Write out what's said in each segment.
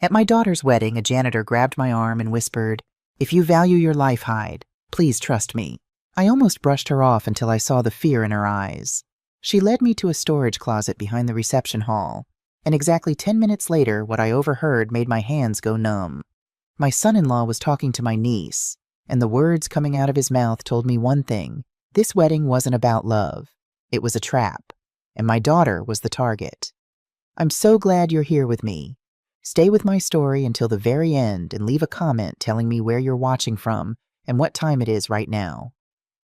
At my daughter's wedding, a janitor grabbed my arm and whispered, "If you value your life, Hyde, please trust me." I almost brushed her off until I saw the fear in her eyes. She led me to a storage closet behind the reception hall, and exactly 10 minutes later, what I overheard made my hands go numb. My son-in-law was talking to my niece, and the words coming out of his mouth told me one thing: this wedding wasn't about love. It was a trap, and my daughter was the target. I'm so glad you're here with me. Stay with my story until the very end and leave a comment telling me where you're watching from and what time it is right now.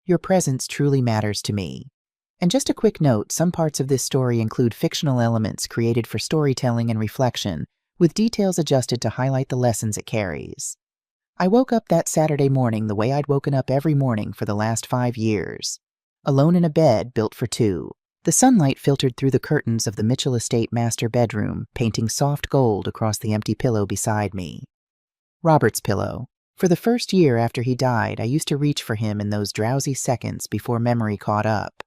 Your presence truly matters to me. And just a quick note, some parts of this story include fictional elements created for storytelling and reflection, with details adjusted to highlight the lessons it carries. I woke up that Saturday morning the way I'd woken up every morning for the last 5 years. Alone in a bed built for two. The sunlight filtered through the curtains of the Mitchell Estate master bedroom, painting soft gold across the empty pillow beside me. Robert's pillow. For the first year after he died, I used to reach for him in those drowsy seconds before memory caught up.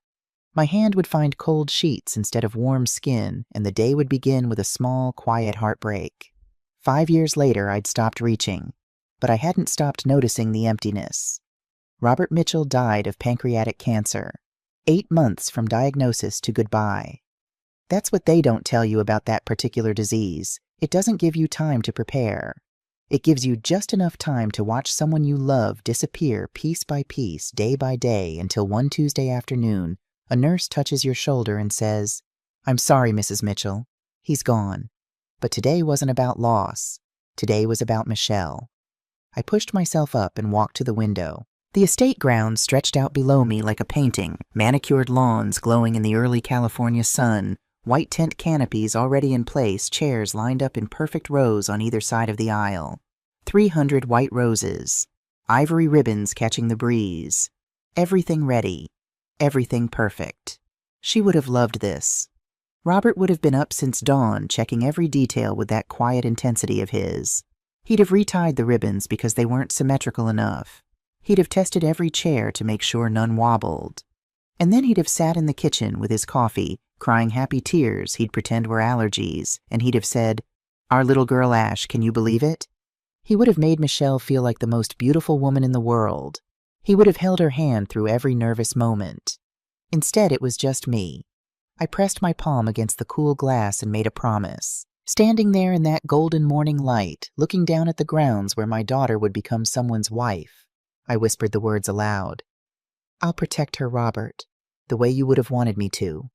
My hand would find cold sheets instead of warm skin, and the day would begin with a small, quiet heartbreak. 5 years later, I'd stopped reaching, but I hadn't stopped noticing the emptiness. Robert Mitchell died of pancreatic cancer. 8 months from diagnosis to goodbye. That's what they don't tell you about that particular disease. It doesn't give you time to prepare. It gives you just enough time to watch someone you love disappear piece by piece, day by day, until one Tuesday afternoon, a nurse touches your shoulder and says, "I'm sorry, Mrs. Mitchell. He's gone." But today wasn't about loss. Today was about Michelle. I pushed myself up and walked to the window. The estate grounds stretched out below me like a painting, manicured lawns glowing in the early California sun, white tent canopies already in place, chairs lined up in perfect rows on either side of the aisle. 300 white roses, ivory ribbons catching the breeze. Everything ready, everything perfect. She would have loved this. Robert would have been up since dawn, checking every detail with that quiet intensity of his. He'd have retied the ribbons because they weren't symmetrical enough. He'd have tested every chair to make sure none wobbled. And then he'd have sat in the kitchen with his coffee, crying happy tears he'd pretend were allergies, and he'd have said, "Our little girl Ash, can you believe it?" He would have made Michelle feel like the most beautiful woman in the world. He would have held her hand through every nervous moment. Instead, it was just me. I pressed my palm against the cool glass and made a promise. Standing there in that golden morning light, looking down at the grounds where my daughter would become someone's wife, I whispered the words aloud. "I'll protect her, Robert, the way you would have wanted me to."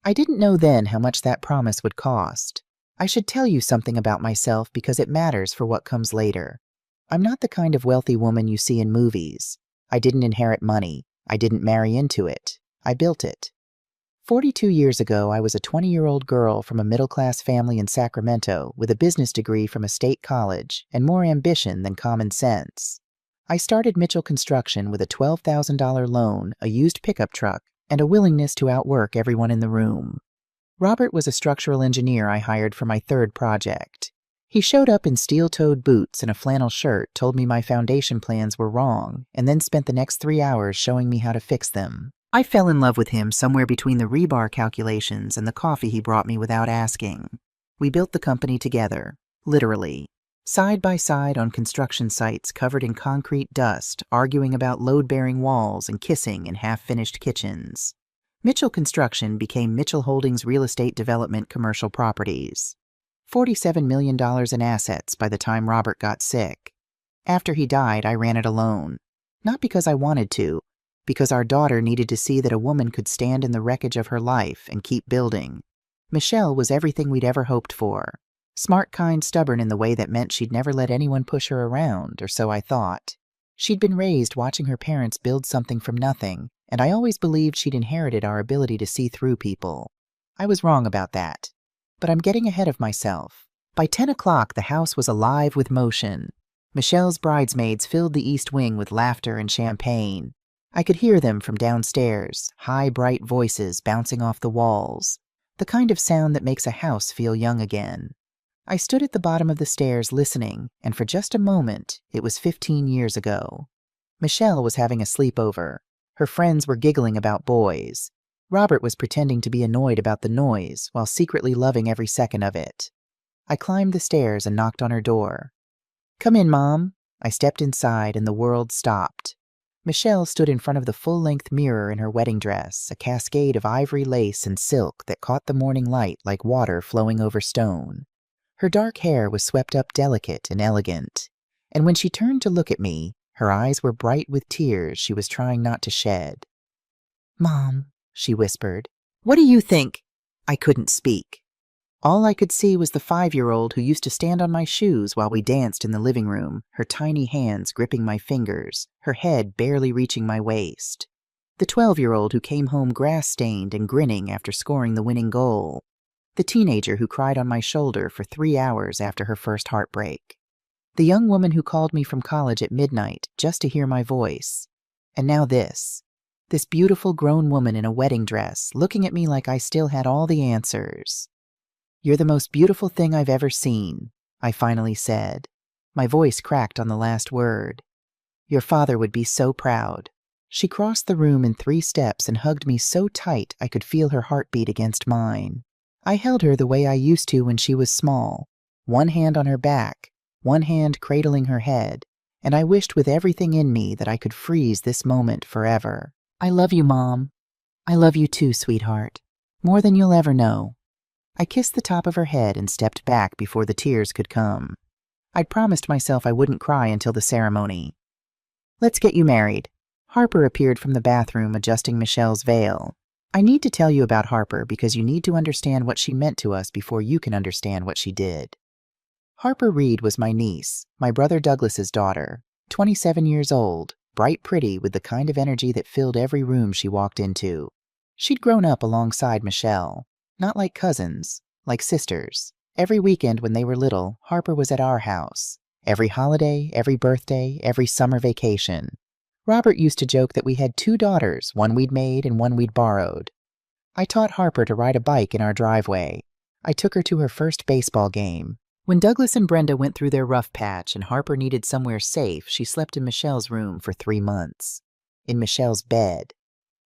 I didn't know then how much that promise would cost. I should tell you something about myself because it matters for what comes later. I'm not the kind of wealthy woman you see in movies. I didn't inherit money. I didn't marry into it. I built it. 42 years ago, I was a 20-year-old girl from a middle-class family in Sacramento with a business degree from a state college and more ambition than common sense. I started Mitchell Construction with a $12,000 loan, a used pickup truck, and a willingness to outwork everyone in the room. Robert was a structural engineer I hired for my third project. He showed up in steel-toed boots and a flannel shirt, told me my foundation plans were wrong, and then spent the next 3 hours showing me how to fix them. I fell in love with him somewhere between the rebar calculations and the coffee he brought me without asking. We built the company together, literally. Side by side on construction sites covered in concrete dust, arguing about load-bearing walls and kissing in half-finished kitchens. Mitchell Construction became Mitchell Holdings Real Estate Development Commercial Properties. $47 million in assets by the time Robert got sick. After he died, I ran it alone. Not because I wanted to, because our daughter needed to see that a woman could stand in the wreckage of her life and keep building. Michelle was everything we'd ever hoped for. Smart, kind, stubborn in the way that meant she'd never let anyone push her around, or so I thought. She'd been raised watching her parents build something from nothing, and I always believed she'd inherited our ability to see through people. I was wrong about that. But I'm getting ahead of myself. By 10 o'clock, the house was alive with motion. Michelle's bridesmaids filled the East Wing with laughter and champagne. I could hear them from downstairs, high, bright voices bouncing off the walls, the kind of sound that makes a house feel young again. I stood at the bottom of the stairs listening, and for just a moment, it was 15 years ago. Michelle was having a sleepover. Her friends were giggling about boys. Robert was pretending to be annoyed about the noise while secretly loving every second of it. I climbed the stairs and knocked on her door. "Come in, Mom." I stepped inside and the world stopped. Michelle stood in front of the full-length mirror in her wedding dress, a cascade of ivory lace and silk that caught the morning light like water flowing over stone. Her dark hair was swept up delicate and elegant, and when she turned to look at me, her eyes were bright with tears she was trying not to shed. "Mom," she whispered, "what do you think?" I couldn't speak. All I could see was the 5-year-old who used to stand on my shoes while we danced in the living room, her tiny hands gripping my fingers, her head barely reaching my waist. The 12-year-old who came home grass-stained and grinning after scoring the winning goal. The teenager who cried on my shoulder for 3 hours after her first heartbreak. The young woman who called me from college at midnight just to hear my voice. And now this beautiful grown woman in a wedding dress looking at me like I still had all the answers. "You're the most beautiful thing I've ever seen," I finally said. My voice cracked on the last word. "Your father would be so proud." She crossed the room in 3 steps and hugged me so tight I could feel her heartbeat against mine. I held her the way I used to when she was small, one hand on her back, one hand cradling her head, and I wished with everything in me that I could freeze this moment forever. "I love you, Mom. I love you too, sweetheart. More than you'll ever know." I kissed the top of her head and stepped back before the tears could come. I'd promised myself I wouldn't cry until the ceremony. "Let's get you married." Harper appeared from the bathroom adjusting Michelle's veil. I need to tell you about Harper because you need to understand what she meant to us before you can understand what she did. Harper Reed was my niece, my brother Douglas's daughter, 27 years old, bright pretty with the kind of energy that filled every room she walked into. She'd grown up alongside Michelle. Not like cousins, like sisters. Every weekend when they were little, Harper was at our house. Every holiday, every birthday, every summer vacation. Robert used to joke that we had 2 daughters, one we'd made and one we'd borrowed. I taught Harper to ride a bike in our driveway. I took her to her first baseball game. When Douglas and Brenda went through their rough patch and Harper needed somewhere safe, she slept in Michelle's room for 3 months. In Michelle's bed,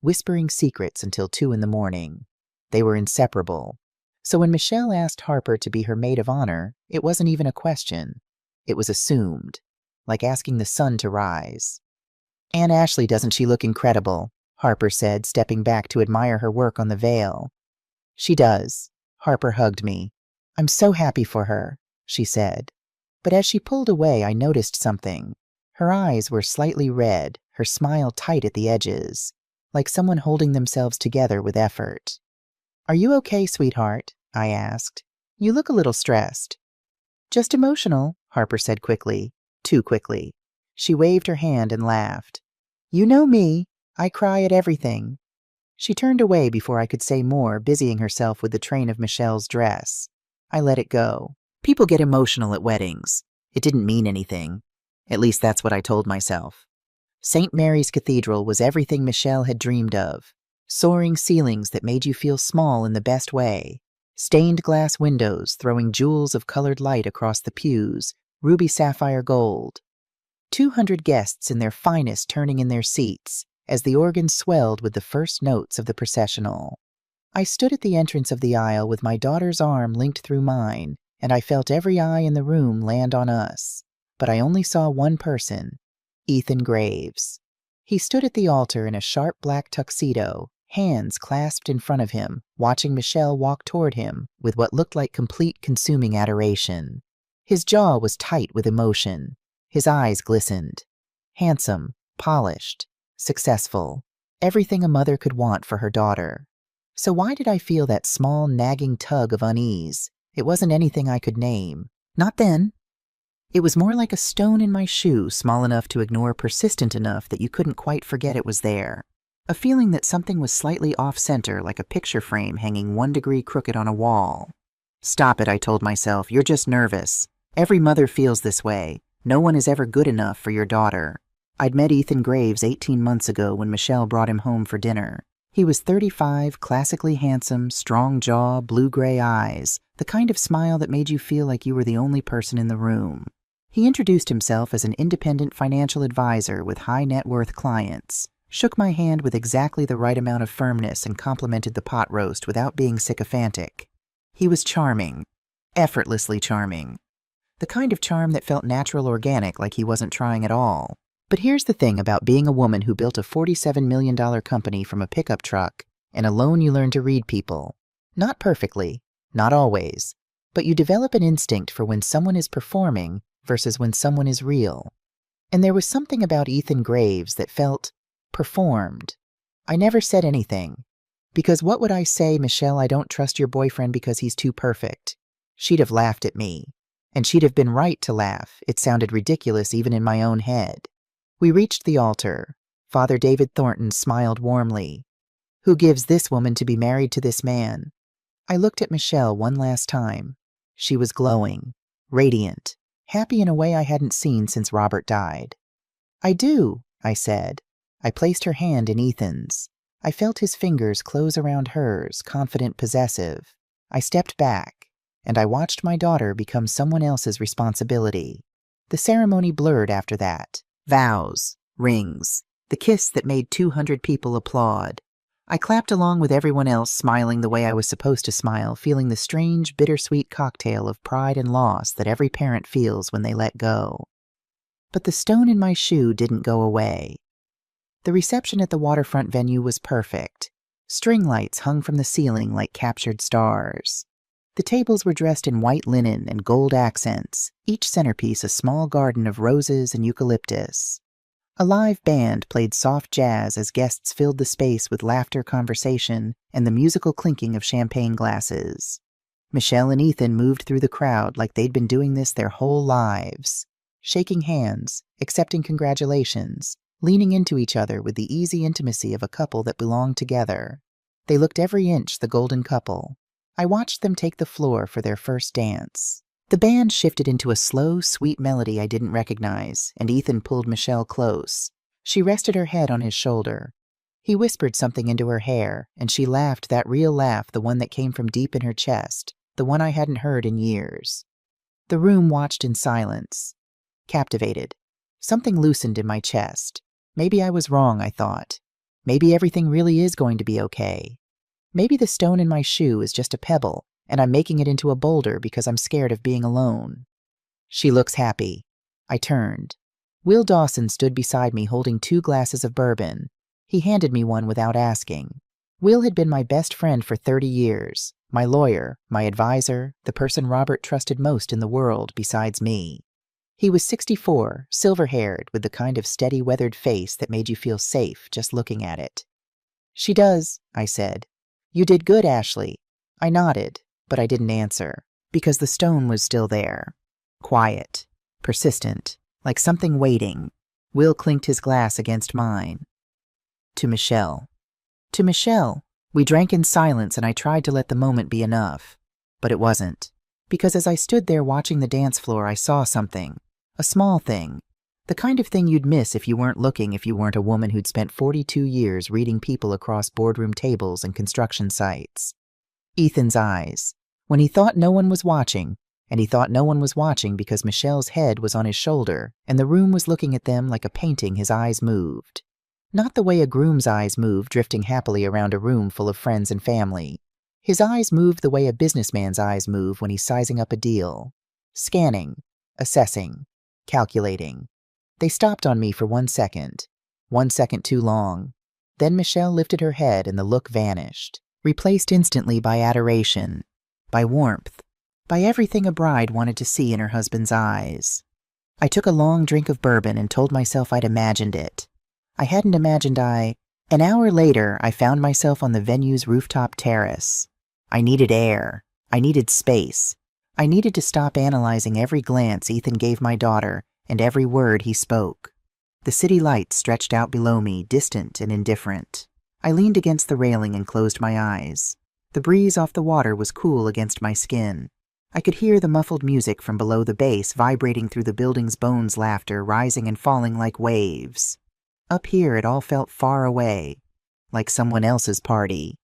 whispering secrets until 2 in the morning. They were inseparable. So when Michelle asked Harper to be her maid of honor, it wasn't even a question. It was assumed, like asking the sun to rise. "Aunt Ashley, doesn't she look incredible?" Harper said, stepping back to admire her work on the veil. "She does." Harper hugged me. "I'm so happy for her," she said. But as she pulled away, I noticed something. Her eyes were slightly red, her smile tight at the edges, like someone holding themselves together with effort. "Are you okay, sweetheart?" I asked. "You look a little stressed." "Just emotional," Harper said quickly. Too quickly. She waved her hand and laughed. "You know me. I cry at everything." She turned away before I could say more, busying herself with the train of Michelle's dress. I let it go. People get emotional at weddings. It didn't mean anything. At least that's what I told myself. St. Mary's Cathedral was everything Michelle had dreamed of. Soaring ceilings that made you feel small in the best way. Stained glass windows throwing jewels of colored light across the pews, ruby sapphire gold. 200 guests in their finest turning in their seats as the organ swelled with the first notes of the processional. I stood at the entrance of the aisle with my daughter's arm linked through mine, and I felt every eye in the room land on us. But I only saw one person, Ethan Graves. He stood at the altar in a sharp black tuxedo, hands clasped in front of him, watching Michelle walk toward him with what looked like complete consuming adoration. His jaw was tight with emotion. His eyes glistened. Handsome, polished, successful. Everything a mother could want for her daughter. So why did I feel that small, nagging tug of unease? It wasn't anything I could name. Not then. It was more like a stone in my shoe, small enough to ignore, persistent enough that you couldn't quite forget it was there. A feeling that something was slightly off-center, like a picture frame hanging 1 degree crooked on a wall. "Stop it," I told myself. "You're just nervous. Every mother feels this way. No one is ever good enough for your daughter." I'd met Ethan Graves 18 months ago when Michelle brought him home for dinner. He was 35, classically handsome, strong jaw, blue-gray eyes, the kind of smile that made you feel like you were the only person in the room. He introduced himself as an independent financial advisor with high-net-worth clients, shook my hand with exactly the right amount of firmness, and complimented the pot roast without being sycophantic. He was charming. effortlessly charming. The kind of charm that felt natural, organic, like he wasn't trying at all. But here's the thing about being a woman who built a $47 million company from a pickup truck, and alone you learn to read people. Not perfectly, not always, but you develop an instinct for when someone is performing versus when someone is real. And there was something about Ethan Graves that felt performed. I never said anything. Because what would I say, Michelle, I don't trust your boyfriend because he's too perfect? She'd have laughed at me. And she'd have been right to laugh. It sounded ridiculous even in my own head. We reached the altar. Father David Thornton smiled warmly. Who gives this woman to be married to this man? I looked at Michelle one last time. She was glowing, radiant, happy in a way I hadn't seen since Robert died. I do, I said. I placed her hand in Ethan's. I felt his fingers close around hers, confident, possessive. I stepped back, and I watched my daughter become someone else's responsibility. The ceremony blurred after that. Vows, rings, the kiss that made 200 people applaud. I clapped along with everyone else, smiling the way I was supposed to smile, feeling the strange, bittersweet cocktail of pride and loss that every parent feels when they let go. But the stone in my shoe didn't go away. The reception at the waterfront venue was perfect. String lights hung from the ceiling like captured stars. The tables were dressed in white linen and gold accents, each centerpiece a small garden of roses and eucalyptus. A live band played soft jazz as guests filled the space with laughter, conversation, and the musical clinking of champagne glasses. Michelle and Ethan moved through the crowd like they'd been doing this their whole lives, shaking hands, accepting congratulations, leaning into each other with the easy intimacy of a couple that belonged together. They looked every inch the golden couple. I watched them take the floor for their first dance. The band shifted into a slow, sweet melody I didn't recognize, and Ethan pulled Michelle close. She rested her head on his shoulder. He whispered something into her hair, and she laughed that real laugh, the one that came from deep in her chest, the one I hadn't heard in years. The room watched in silence, captivated. Something loosened in my chest. Maybe I was wrong, I thought. Maybe everything really is going to be okay. Maybe the stone in my shoe is just a pebble, and I'm making it into a boulder because I'm scared of being alone. She looks happy. I turned. Will Dawson stood beside me holding 2 glasses of bourbon. He handed me one without asking. Will had been my best friend for 30 years, my lawyer, my advisor, the person Robert trusted most in the world besides me. He was 64, silver-haired, with the kind of steady, weathered face that made you feel safe just looking at it. She does, I said. You did good, Ashley. I nodded, but I didn't answer, because the stone was still there. Quiet, persistent, like something waiting. Will clinked his glass against mine. To Michelle. To Michelle. We drank in silence, and I tried to let the moment be enough. But it wasn't. Because as I stood there watching the dance floor, I saw something. A small thing. The kind of thing you'd miss if you weren't looking, if you weren't a woman who'd spent 42 years reading people across boardroom tables and construction sites. Ethan's eyes. When he thought no one was watching, and he thought no one was watching because Michelle's head was on his shoulder, and the room was looking at them like a painting, his eyes moved. Not the way a groom's eyes move drifting happily around a room full of friends and family. His eyes moved the way a businessman's eyes move when he's sizing up a deal. Scanning, assessing, calculating. They stopped on me for 1 second. 1 second too long. Then Michelle lifted her head and the look vanished, replaced instantly by adoration, by warmth, by everything a bride wanted to see in her husband's eyes. I took a long drink of bourbon and told myself I'd imagined it. I hadn't imagined An hour later, I found myself on the venue's rooftop terrace. I needed air. I needed space. I needed to stop analyzing every glance Ethan gave my daughter and every word he spoke. The city lights stretched out below me, distant and indifferent. I leaned against the railing and closed my eyes. The breeze off the water was cool against my skin. I could hear the muffled music from below the base vibrating through the building's bones, laughter rising and falling like waves. Up here it all felt far away, like someone else's party.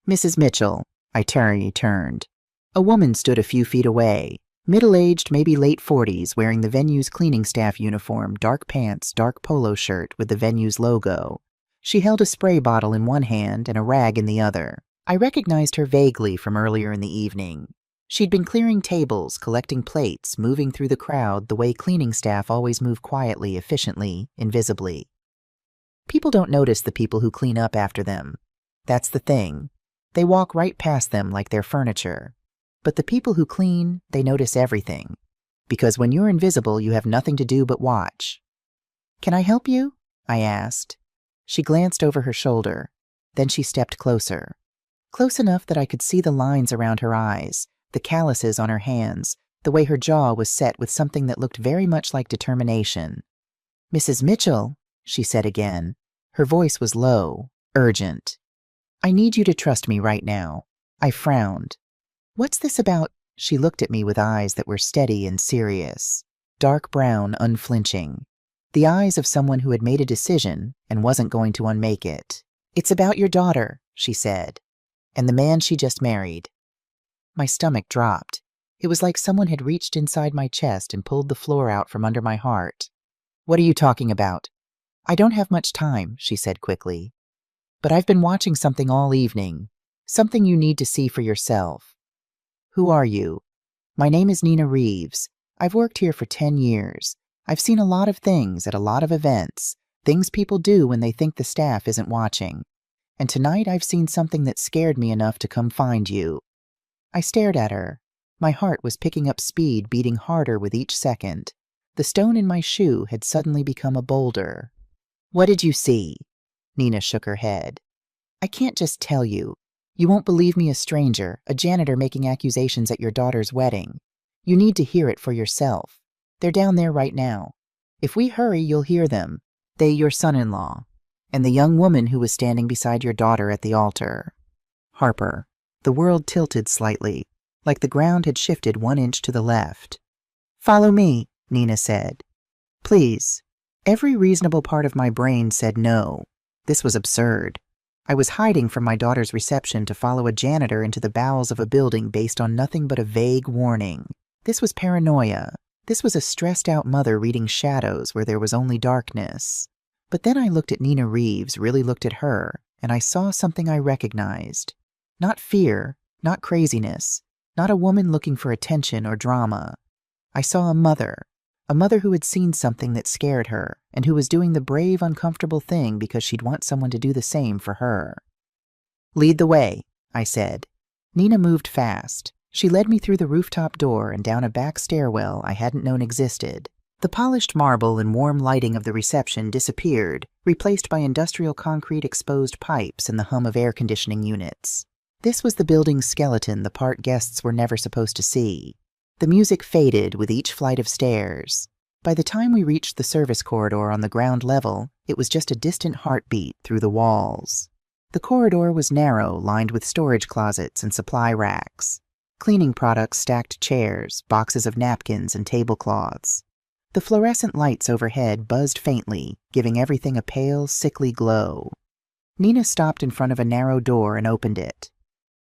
Mrs. Mitchell, I turned. A woman stood a few feet away, middle-aged, maybe late 40s, wearing the venue's cleaning staff uniform, dark pants, dark polo shirt with the venue's logo. She held a spray bottle in one hand and a rag in the other. I recognized her vaguely from earlier in the evening. She'd been clearing tables, collecting plates, moving through the crowd the way cleaning staff always move quietly, efficiently, invisibly. People don't notice the people who clean up after them. That's the thing. They walk right past them like they're furniture. But the people who clean, they notice everything. Because when you're invisible, you have nothing to do but watch. "Can I help you?" I asked. She glanced over her shoulder. Then she stepped closer. Close enough that I could see the lines around her eyes, the calluses on her hands, the way her jaw was set with something that looked very much like determination. "Mrs. Mitchell," she said again. Her voice was low, urgent. "I need you to trust me right now." I frowned. "What's this about?" She looked at me with eyes that were steady and serious, dark brown, unflinching. The eyes of someone who had made a decision and wasn't going to unmake it. "It's about your daughter," she said, "and the man she just married." My stomach dropped. It was like someone had reached inside my chest and pulled the floor out from under my heart. "What are you talking about?" "I don't have much time," she said quickly. "But I've been watching something all evening. Something you need to see for yourself." "Who are you?" "My name is Nina Reeves. I've worked here for 10 years. I've seen a lot of things at a lot of events, things people do when they think the staff isn't watching. And tonight I've seen something that scared me enough to come find you." I stared at her. My heart was picking up speed, beating harder with each second. The stone in my shoe had suddenly become a boulder. "What did you see?" Nina shook her head. "I can't just tell you. You won't believe me, a stranger, a janitor making accusations at your daughter's wedding. You need to hear it for yourself. They're down there right now. If we hurry, you'll hear them. They, your son-in-law, and the young woman who was standing beside your daughter at the altar." Harper. The world tilted slightly, like the ground had shifted 1 inch to the left. "Follow me," Nina said. "Please." Every reasonable part of my brain said no. This was absurd. I was hiding from my daughter's reception to follow a janitor into the bowels of a building based on nothing but a vague warning. This was paranoia. This was a stressed-out mother reading shadows where there was only darkness. But then I looked at Nina Reeves, really looked at her, and I saw something I recognized. Not fear, not craziness, not a woman looking for attention or drama. I saw a mother who had seen something that scared her, and who was doing the brave, uncomfortable thing because she'd want someone to do the same for her. "Lead the way," I said. Nina moved fast. She led me through the rooftop door and down a back stairwell I hadn't known existed. The polished marble and warm lighting of the reception disappeared, replaced by industrial concrete exposed pipes and the hum of air conditioning units. This was the building's skeleton, the part guests were never supposed to see. The music faded with each flight of stairs. By the time we reached the service corridor on the ground level, it was just a distant heartbeat through the walls. The corridor was narrow, lined with storage closets and supply racks. Cleaning products stacked chairs, boxes of napkins and tablecloths. The fluorescent lights overhead buzzed faintly, giving everything a pale, sickly glow. Nina stopped in front of a narrow door and opened it.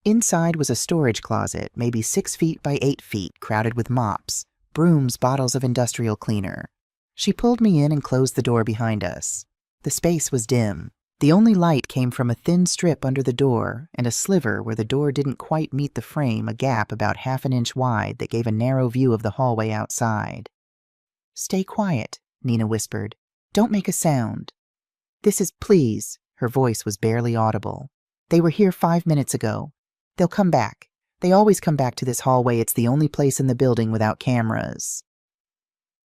Inside was a storage closet, maybe 6 feet by 8 feet, crowded with mops, brooms, bottles of industrial cleaner. She pulled me in and closed the door behind us. The space was dim. The only light came from a thin strip under the door and a sliver where the door didn't quite meet the frame, a gap about 1/2 an inch wide that gave a narrow view of the hallway outside. "Stay quiet," Nina whispered. "Don't make a sound." Please." Her voice was barely audible. "They were here 5 minutes ago. They'll come back. They always come back to this hallway. It's the only place in the building without cameras."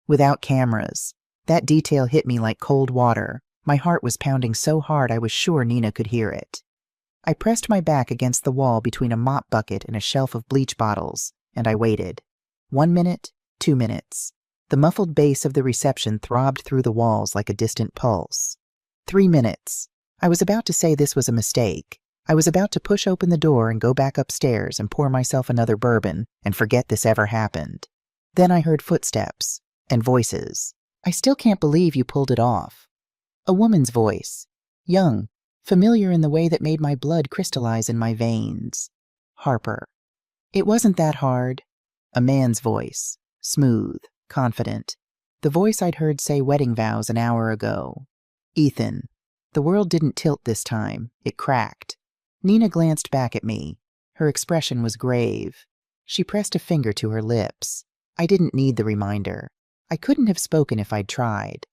Without cameras. That detail hit me like cold water. My heart was pounding so hard I was sure Nina could hear it. I pressed my back against the wall between a mop bucket and a shelf of bleach bottles, and I waited. 1 minute, 2 minutes. The muffled bass of the reception throbbed through the walls like a distant pulse. 3 minutes. I was about to say this was a mistake. I was about to push open the door and go back upstairs and pour myself another bourbon and forget this ever happened. Then I heard footsteps and voices. "I still can't believe you pulled it off." A woman's voice. Young, familiar in the way that made my blood crystallize in my veins. Harper. "It wasn't that hard." A man's voice. Smooth, confident. The voice I'd heard say wedding vows an hour ago. Ethan. The world didn't tilt this time. It cracked. Nina glanced back at me. Her expression was grave. She pressed a finger to her lips. I didn't need the reminder. I couldn't have spoken if I'd tried.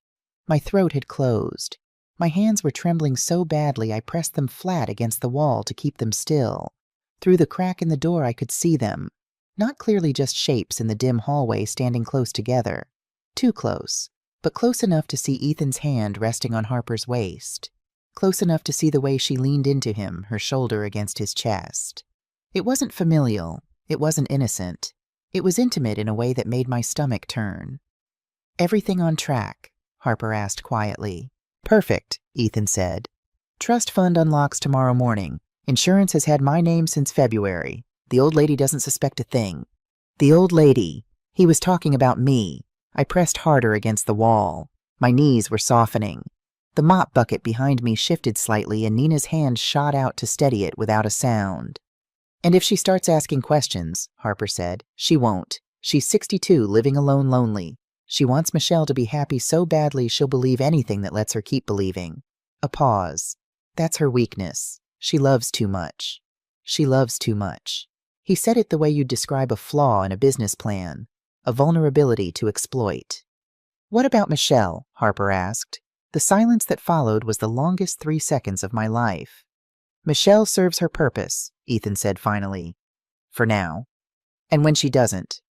My throat had closed. My hands were trembling so badly I pressed them flat against the wall to keep them still. Through the crack in the door I could see them. Not clearly just shapes in the dim hallway standing close together. Too close, but close enough to see Ethan's hand resting on Harper's waist. Close enough to see the way she leaned into him, her shoulder against his chest. It wasn't familial. It wasn't innocent. It was intimate in a way that made my stomach turn. "Everything on track?" Harper asked quietly. "Perfect," Ethan said. "Trust fund unlocks tomorrow morning. Insurance has had my name since February. The old lady doesn't suspect a thing." The old lady. He was talking about me. I pressed harder against the wall. My knees were softening. The mop bucket behind me shifted slightly and Nina's hand shot out to steady it without a sound. "And if she starts asking questions," Harper said, "she won't. She's 62, living alone lonely. She wants Michelle to be happy so badly she'll believe anything that lets her keep believing." A pause. "That's her weakness. She loves too much. She loves too much." He said it the way you'd describe a flaw in a business plan, a vulnerability to exploit. "What about Michelle?" Harper asked. The silence that followed was the longest 3 seconds of my life. "Michelle serves her purpose," Ethan said finally. "For now. And when she doesn't,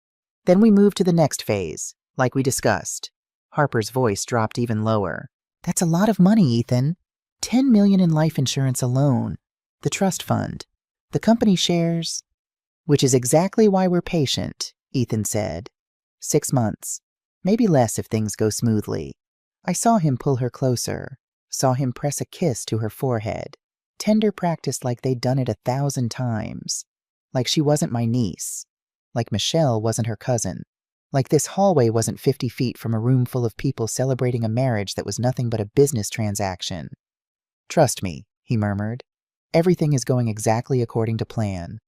then we move to the next phase, like we discussed." Harper's voice dropped even lower. "That's a lot of money, Ethan. 10 million in life insurance alone. The trust fund. The company shares." "Which is exactly why we're patient," Ethan said. 6 months. Maybe less if things go smoothly. I saw him pull her closer. Saw him press a kiss to her forehead. Tender practice like they'd done it 1,000 times. Like she wasn't my niece. Like Michelle wasn't her cousin. Like this hallway wasn't 50 feet from a room full of people celebrating a marriage that was nothing but a business transaction. "Trust me," he murmured. "Everything is going exactly according to plan."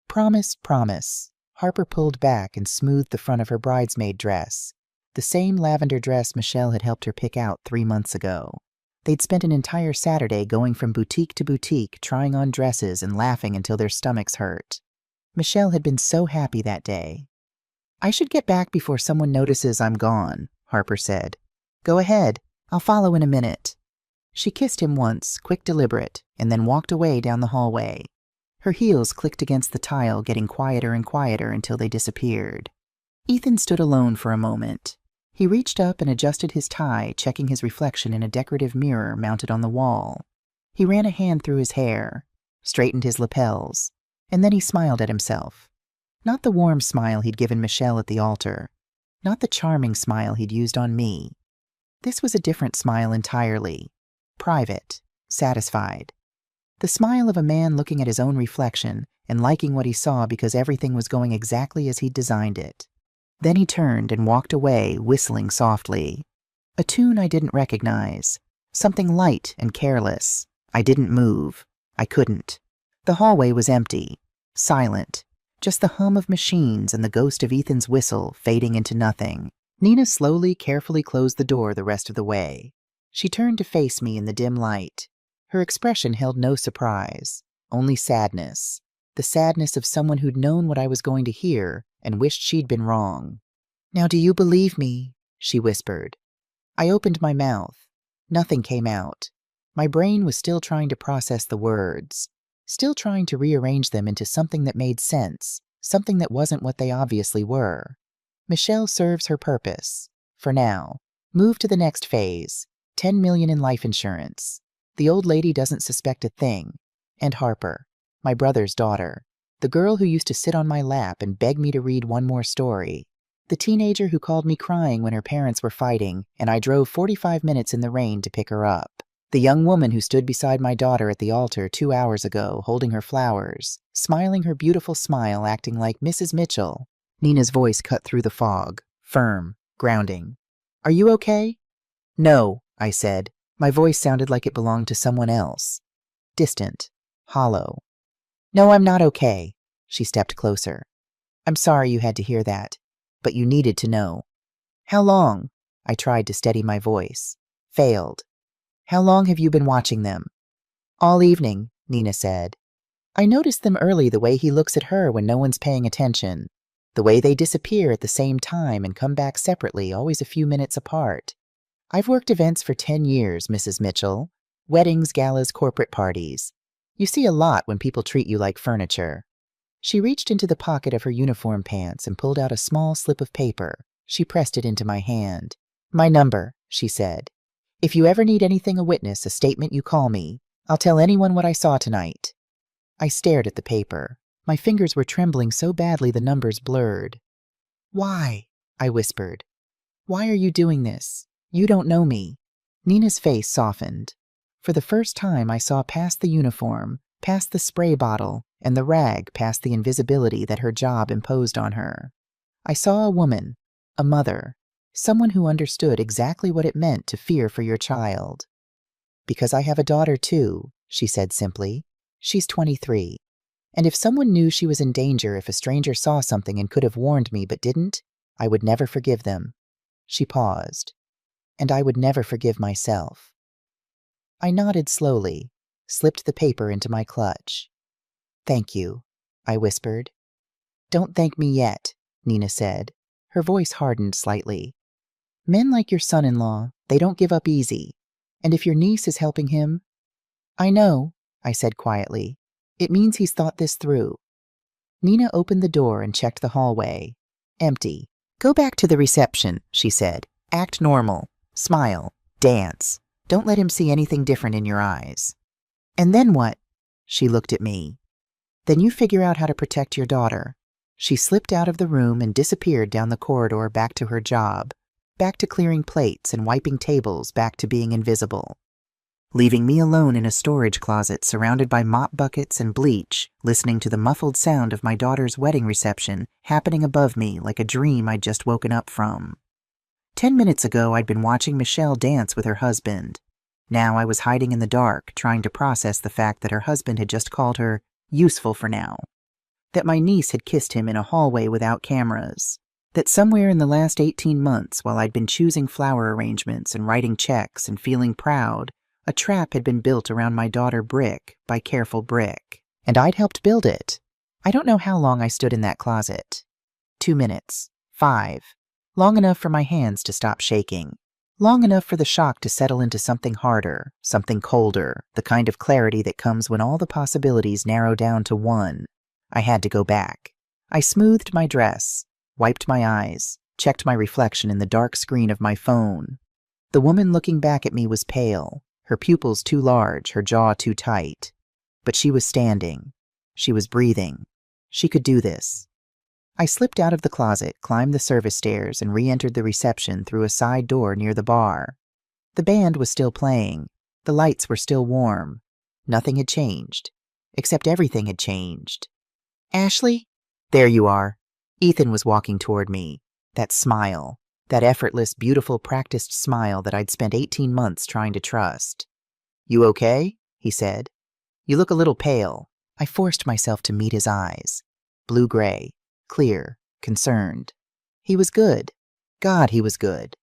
"Promise, promise." Harper pulled back and smoothed the front of her bridesmaid dress. The same lavender dress Michelle had helped her pick out 3 months ago. They'd spent an entire Saturday going from boutique to boutique, trying on dresses and laughing until their stomachs hurt. Michelle had been so happy that day. "I should get back before someone notices I'm gone," Harper said. "Go ahead. I'll follow in a minute." She kissed him once, quick, deliberate, and then walked away down the hallway. Her heels clicked against the tile, getting quieter and quieter until they disappeared. Ethan stood alone for a moment. He reached up and adjusted his tie, checking his reflection in a decorative mirror mounted on the wall. He ran a hand through his hair, straightened his lapels, and then he smiled at himself. Not the warm smile he'd given Michelle at the altar. Not the charming smile he'd used on me. This was a different smile entirely. Private, satisfied. The smile of a man looking at his own reflection and liking what he saw because everything was going exactly as he'd designed it. Then he turned and walked away, whistling softly. A tune I didn't recognize. Something light and careless. I didn't move. I couldn't. The hallway was empty. Silent. Just the hum of machines and the ghost of Ethan's whistle fading into nothing. Nina slowly, carefully closed the door the rest of the way. She turned to face me in the dim light. Her expression held no surprise, only sadness. The sadness of someone who'd known what I was going to hear and wished she'd been wrong. "Now do you believe me?" she whispered. I opened my mouth. Nothing came out. My brain was still trying to process the words, still trying to rearrange them into something that made sense, something that wasn't what they obviously were. Michelle serves her purpose. For now. Move to the next phase. 10 million in life insurance. The old lady doesn't suspect a thing. And Harper, my brother's daughter, the girl who used to sit on my lap and beg me to read one more story, the teenager who called me crying when her parents were fighting and I drove 45 minutes in the rain to pick her up, the young woman who stood beside my daughter at the altar 2 hours ago holding her flowers, smiling her beautiful smile, acting like Mrs. Mitchell. Nina's voice cut through the fog, firm, grounding. "Are you okay?" "No," I said. My voice sounded like it belonged to someone else. Distant, hollow. "No, I'm not okay." She stepped closer. "I'm sorry you had to hear that, but you needed to know." "How long?" I tried to steady my voice. Failed. "How long have you been watching them?" "All evening," Nina said. I noticed them early, the way he looks at her when no one's paying attention, the way they disappear at the same time and come back separately, always a few minutes apart. I've worked events for 10 years, Mrs. Mitchell. Weddings, galas, corporate parties. You see a lot when people treat you like furniture. She reached into the pocket of her uniform pants and pulled out a small slip of paper. She pressed it into my hand. My number, she said. If you ever need anything, a witness, a statement, you call me. I'll tell anyone what I saw tonight. I stared at the paper. My fingers were trembling so badly the numbers blurred. Why? I whispered. Why are you doing this? You don't know me. Nina's face softened. For the first time, I saw past the uniform, past the spray bottle, and the rag, past the invisibility that her job imposed on her. I saw a woman, a mother, someone who understood exactly what it meant to fear for your child. Because I have a daughter too, she said simply. She's 23. And if someone knew she was in danger, if a stranger saw something and could have warned me but didn't, I would never forgive them. She paused. And I would never forgive myself. I nodded slowly, slipped the paper into my clutch. Thank you, I whispered. Don't thank me yet, Nina said. Her voice hardened slightly. Men like your son-in-law, they don't give up easy. And if your niece is helping him... I know, I said quietly. It means he's thought this through. Nina opened the door and checked the hallway. Empty. Go back to the reception, she said. Act normal. Smile. Dance. Don't let him see anything different in your eyes. And then what? She looked at me. Then you figure out how to protect your daughter. She slipped out of the room and disappeared down the corridor back to her job, back to clearing plates and wiping tables, back to being invisible. Leaving me alone in a storage closet surrounded by mop buckets and bleach, listening to the muffled sound of my daughter's wedding reception happening above me like a dream I'd just woken up from. 10 minutes ago, I'd been watching Michelle dance with her husband. Now I was hiding in the dark, trying to process the fact that her husband had just called her useful for now, that my niece had kissed him in a hallway without cameras, that somewhere in the last 18 months, while I'd been choosing flower arrangements and writing checks and feeling proud, a trap had been built around my daughter brick by careful brick, and I'd helped build it. I don't know how long I stood in that closet. 2 minutes. 5. Long enough for my hands to stop shaking. Long enough for the shock to settle into something harder, something colder, the kind of clarity that comes when all the possibilities narrow down to one. I had to go back. I smoothed my dress, wiped my eyes, checked my reflection in the dark screen of my phone. The woman looking back at me was pale, her pupils too large, her jaw too tight. But she was standing. She was breathing. She could do this. I slipped out of the closet, climbed the service stairs, and re-entered the reception through a side door near the bar. The band was still playing. The lights were still warm. Nothing had changed. Except everything had changed. Ashley? There you are. Ethan was walking toward me. That smile. That effortless, beautiful, practiced smile that I'd spent 18 months trying to trust. You okay? He said. You look a little pale. I forced myself to meet his eyes. Blue-gray. Clear, concerned. He was good. God, he was good.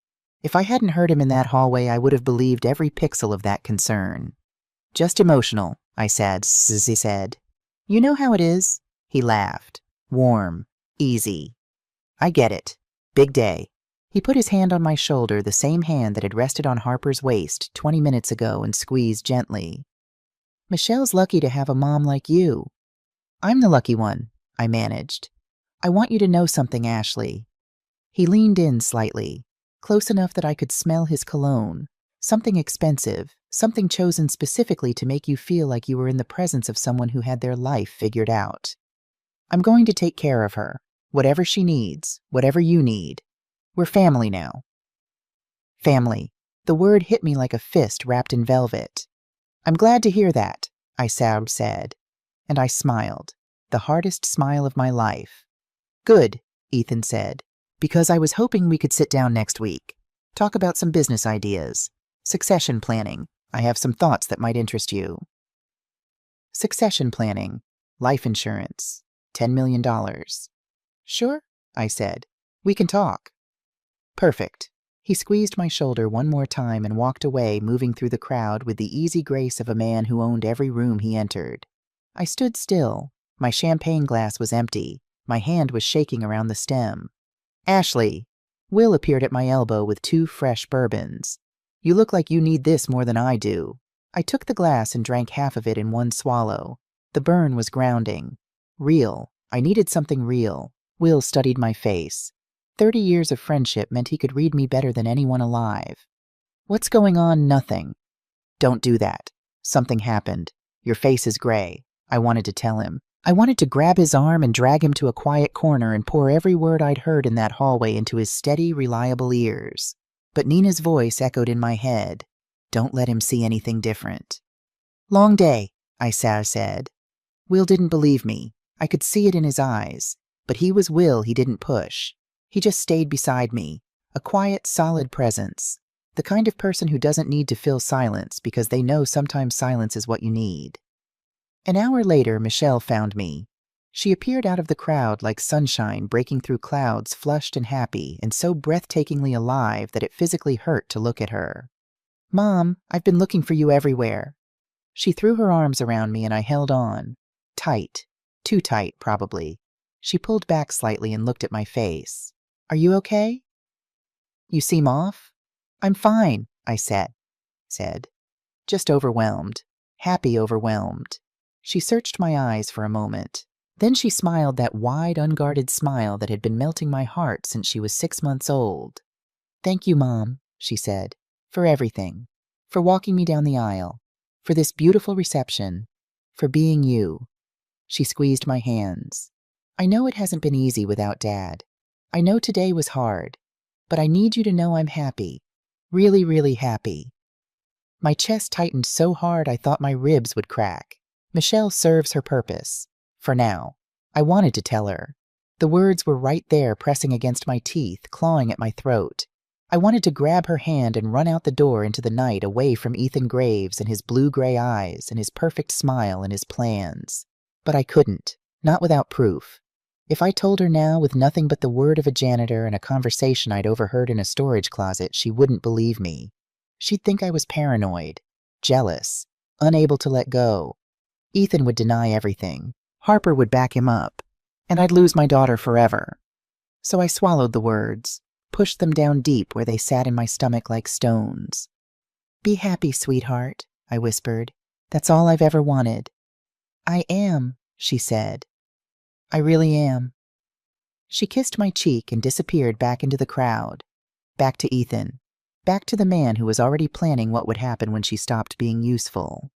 If I hadn't heard him in that hallway, I would have believed every pixel of that concern. Just emotional, I said, he said. You know how it is? He laughed. Warm. Easy. I get it. Big day. He put his hand on my shoulder, the same hand that had rested on Harper's waist 20 minutes ago, and squeezed gently. Michelle's lucky to have a mom like you. I'm the lucky one, I managed. I want you to know something, Ashley. He leaned in slightly, close enough that I could smell his cologne, something expensive, something chosen specifically to make you feel like you were in the presence of someone who had their life figured out. I'm going to take care of her, whatever she needs, whatever you need. We're family now. Family. The word hit me like a fist wrapped in velvet. I'm glad to hear that, I said, and I smiled, the hardest smile of my life. Good, Ethan said, because I was hoping we could sit down next week, talk about some business ideas, succession planning. I have some thoughts that might interest you. Succession planning, life insurance, $10 million. Sure, I said. We can talk. Perfect. He squeezed my shoulder one more time and walked away, moving through the crowd with the easy grace of a man who owned every room he entered. I stood still. My champagne glass was empty. My hand was shaking around the stem. Ashley! Will appeared at my elbow with 2 fresh bourbons. You look like you need this more than I do. I took the glass and drank half of it in one swallow. The burn was grounding. Real. I needed something real. Will studied my face. 30 years of friendship meant he could read me better than anyone alive. What's going on? Nothing. Don't do that. Something happened. Your face is gray. I wanted to tell him. I wanted to grab his arm and drag him to a quiet corner and pour every word I'd heard in that hallway into his steady, reliable ears. But Nina's voice echoed in my head. Don't let him see anything different. Long day, I said. Will didn't believe me. I could see it in his eyes. But he was Will he didn't push. He just stayed beside me. A quiet, solid presence. The kind of person who doesn't need to fill silence because they know sometimes silence is what you need. An hour later, Michelle found me. She appeared out of the crowd like sunshine breaking through clouds, flushed and happy, and so breathtakingly alive that it physically hurt to look at her. Mom, I've been looking for you everywhere. She threw her arms around me and I held on. Tight. Too tight, probably. She pulled back slightly and looked at my face. Are you okay? You seem off? I'm fine, I said. Just overwhelmed. Happy overwhelmed. She searched my eyes for a moment. Then she smiled that wide, unguarded smile that had been melting my heart since she was 6 months old. Thank you, Mom, she said, for everything. For walking me down the aisle. For this beautiful reception. For being you. She squeezed my hands. I know it hasn't been easy without Dad. I know today was hard. But I need you to know I'm happy. Really, really happy. My chest tightened so hard I thought my ribs would crack. Michelle serves her purpose. For now. I wanted to tell her. The words were right there pressing against my teeth, clawing at my throat. I wanted to grab her hand and run out the door into the night away from Ethan Graves and his blue-gray eyes and his perfect smile and his plans. But I couldn't. Not without proof. If I told her now with nothing but the word of a janitor and a conversation I'd overheard in a storage closet, she wouldn't believe me. She'd think I was paranoid, jealous, unable to let go. Ethan would deny everything. Harper would back him up. And I'd lose my daughter forever. So I swallowed the words, pushed them down deep where they sat in my stomach like stones. Be happy, sweetheart, I whispered. That's all I've ever wanted. I am, she said. I really am. She kissed my cheek and disappeared back into the crowd. Back to Ethan. Back to the man who was already planning what would happen when she stopped being useful.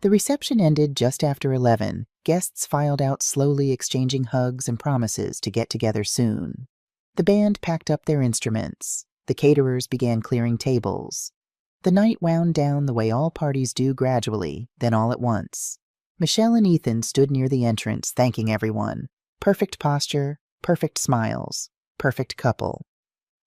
The reception ended just after 11. Guests filed out slowly, exchanging hugs and promises to get together soon. The band packed up their instruments. The caterers began clearing tables. The night wound down the way all parties do gradually, then all at once. Michelle and Ethan stood near the entrance, thanking everyone. Perfect posture, perfect smiles, perfect couple.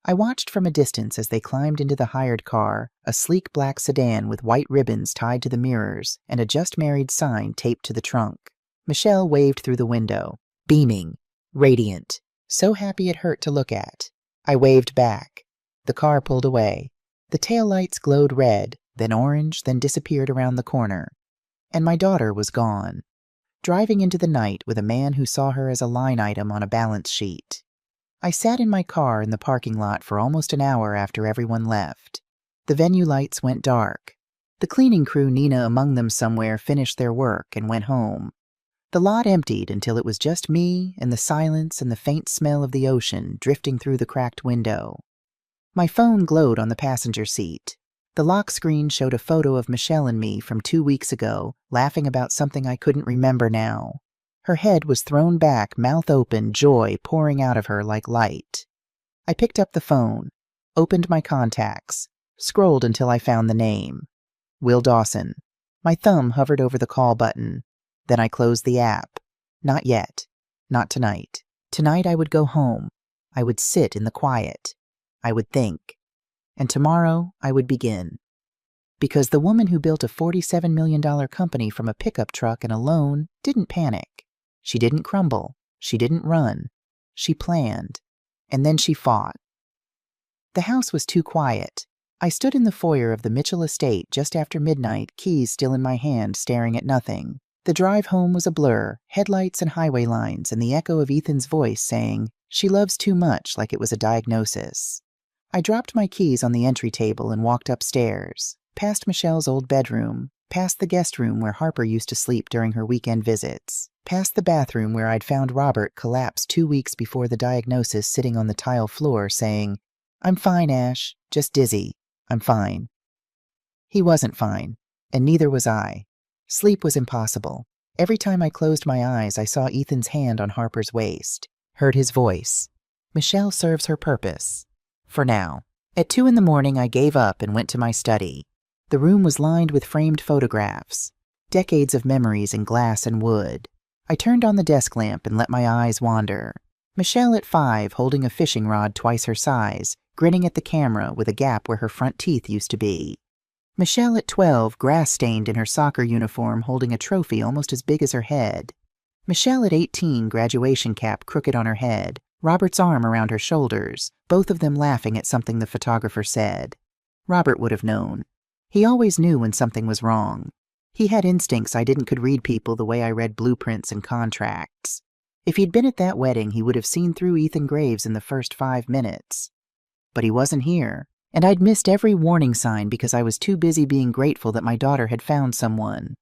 I watched from a distance as they climbed into the hired car, a sleek black sedan with white ribbons tied to the mirrors and a just married sign taped to the trunk. Michelle waved through the window, beaming, radiant, so happy it hurt to look at. I waved back. The car pulled away. The taillights glowed red, then orange, then disappeared around the corner. And my daughter was gone, driving into the night with a man who saw her as a line item on a balance sheet. I sat in my car in the parking lot for almost an hour after everyone left. The venue lights went dark. The cleaning crew, Nina among them somewhere, finished their work and went home. The lot emptied until it was just me and the silence and the faint smell of the ocean drifting through the cracked window. My phone glowed on the passenger seat. The lock screen showed a photo of Michelle and me from 2 weeks ago, laughing about something I couldn't remember now. Her head was thrown back, mouth open, joy pouring out of her like light. I picked up the phone, opened my contacts, scrolled until I found the name. Will Dawson. My thumb hovered over the call button. Then I closed the app. Not yet. Not tonight. Tonight I would go home. I would sit in the quiet. I would think. And tomorrow I would begin. Because the woman who built a $47 million company from a pickup truck and a loan didn't panic. She didn't crumble. She didn't run. She planned. And then she fought. The house was too quiet. I stood in the foyer of the Mitchell estate just after midnight, keys still in my hand, staring at nothing. The drive home was a blur, headlights and highway lines, and the echo of Ethan's voice saying, "She loves too much," like it was a diagnosis. I dropped my keys on the entry table and walked upstairs, past Michelle's old bedroom, past the guest room where Harper used to sleep during her weekend visits, past the bathroom where I'd found Robert collapsed 2 weeks before the diagnosis sitting on the tile floor saying, "I'm fine, Ash, just dizzy. I'm fine." He wasn't fine, and neither was I. Sleep was impossible. Every time I closed my eyes, I saw Ethan's hand on Harper's waist, heard his voice. Michelle serves her purpose. For now. At 2 in the morning, I gave up and went to my study. The room was lined with framed photographs, decades of memories in glass and wood. I turned on the desk lamp and let my eyes wander. Michelle at 5, holding a fishing rod twice her size, grinning at the camera with a gap where her front teeth used to be. Michelle at 12, grass-stained in her soccer uniform, holding a trophy almost as big as her head. Michelle at 18, graduation cap crooked on her head, Robert's arm around her shoulders, both of them laughing at something the photographer said. Robert would have known. He always knew when something was wrong. He had instincts could read people the way I read blueprints and contracts. If he'd been at that wedding, he would have seen through Ethan Graves in the first 5 minutes. But he wasn't here. And I'd missed every warning sign because I was too busy being grateful that my daughter had found someone.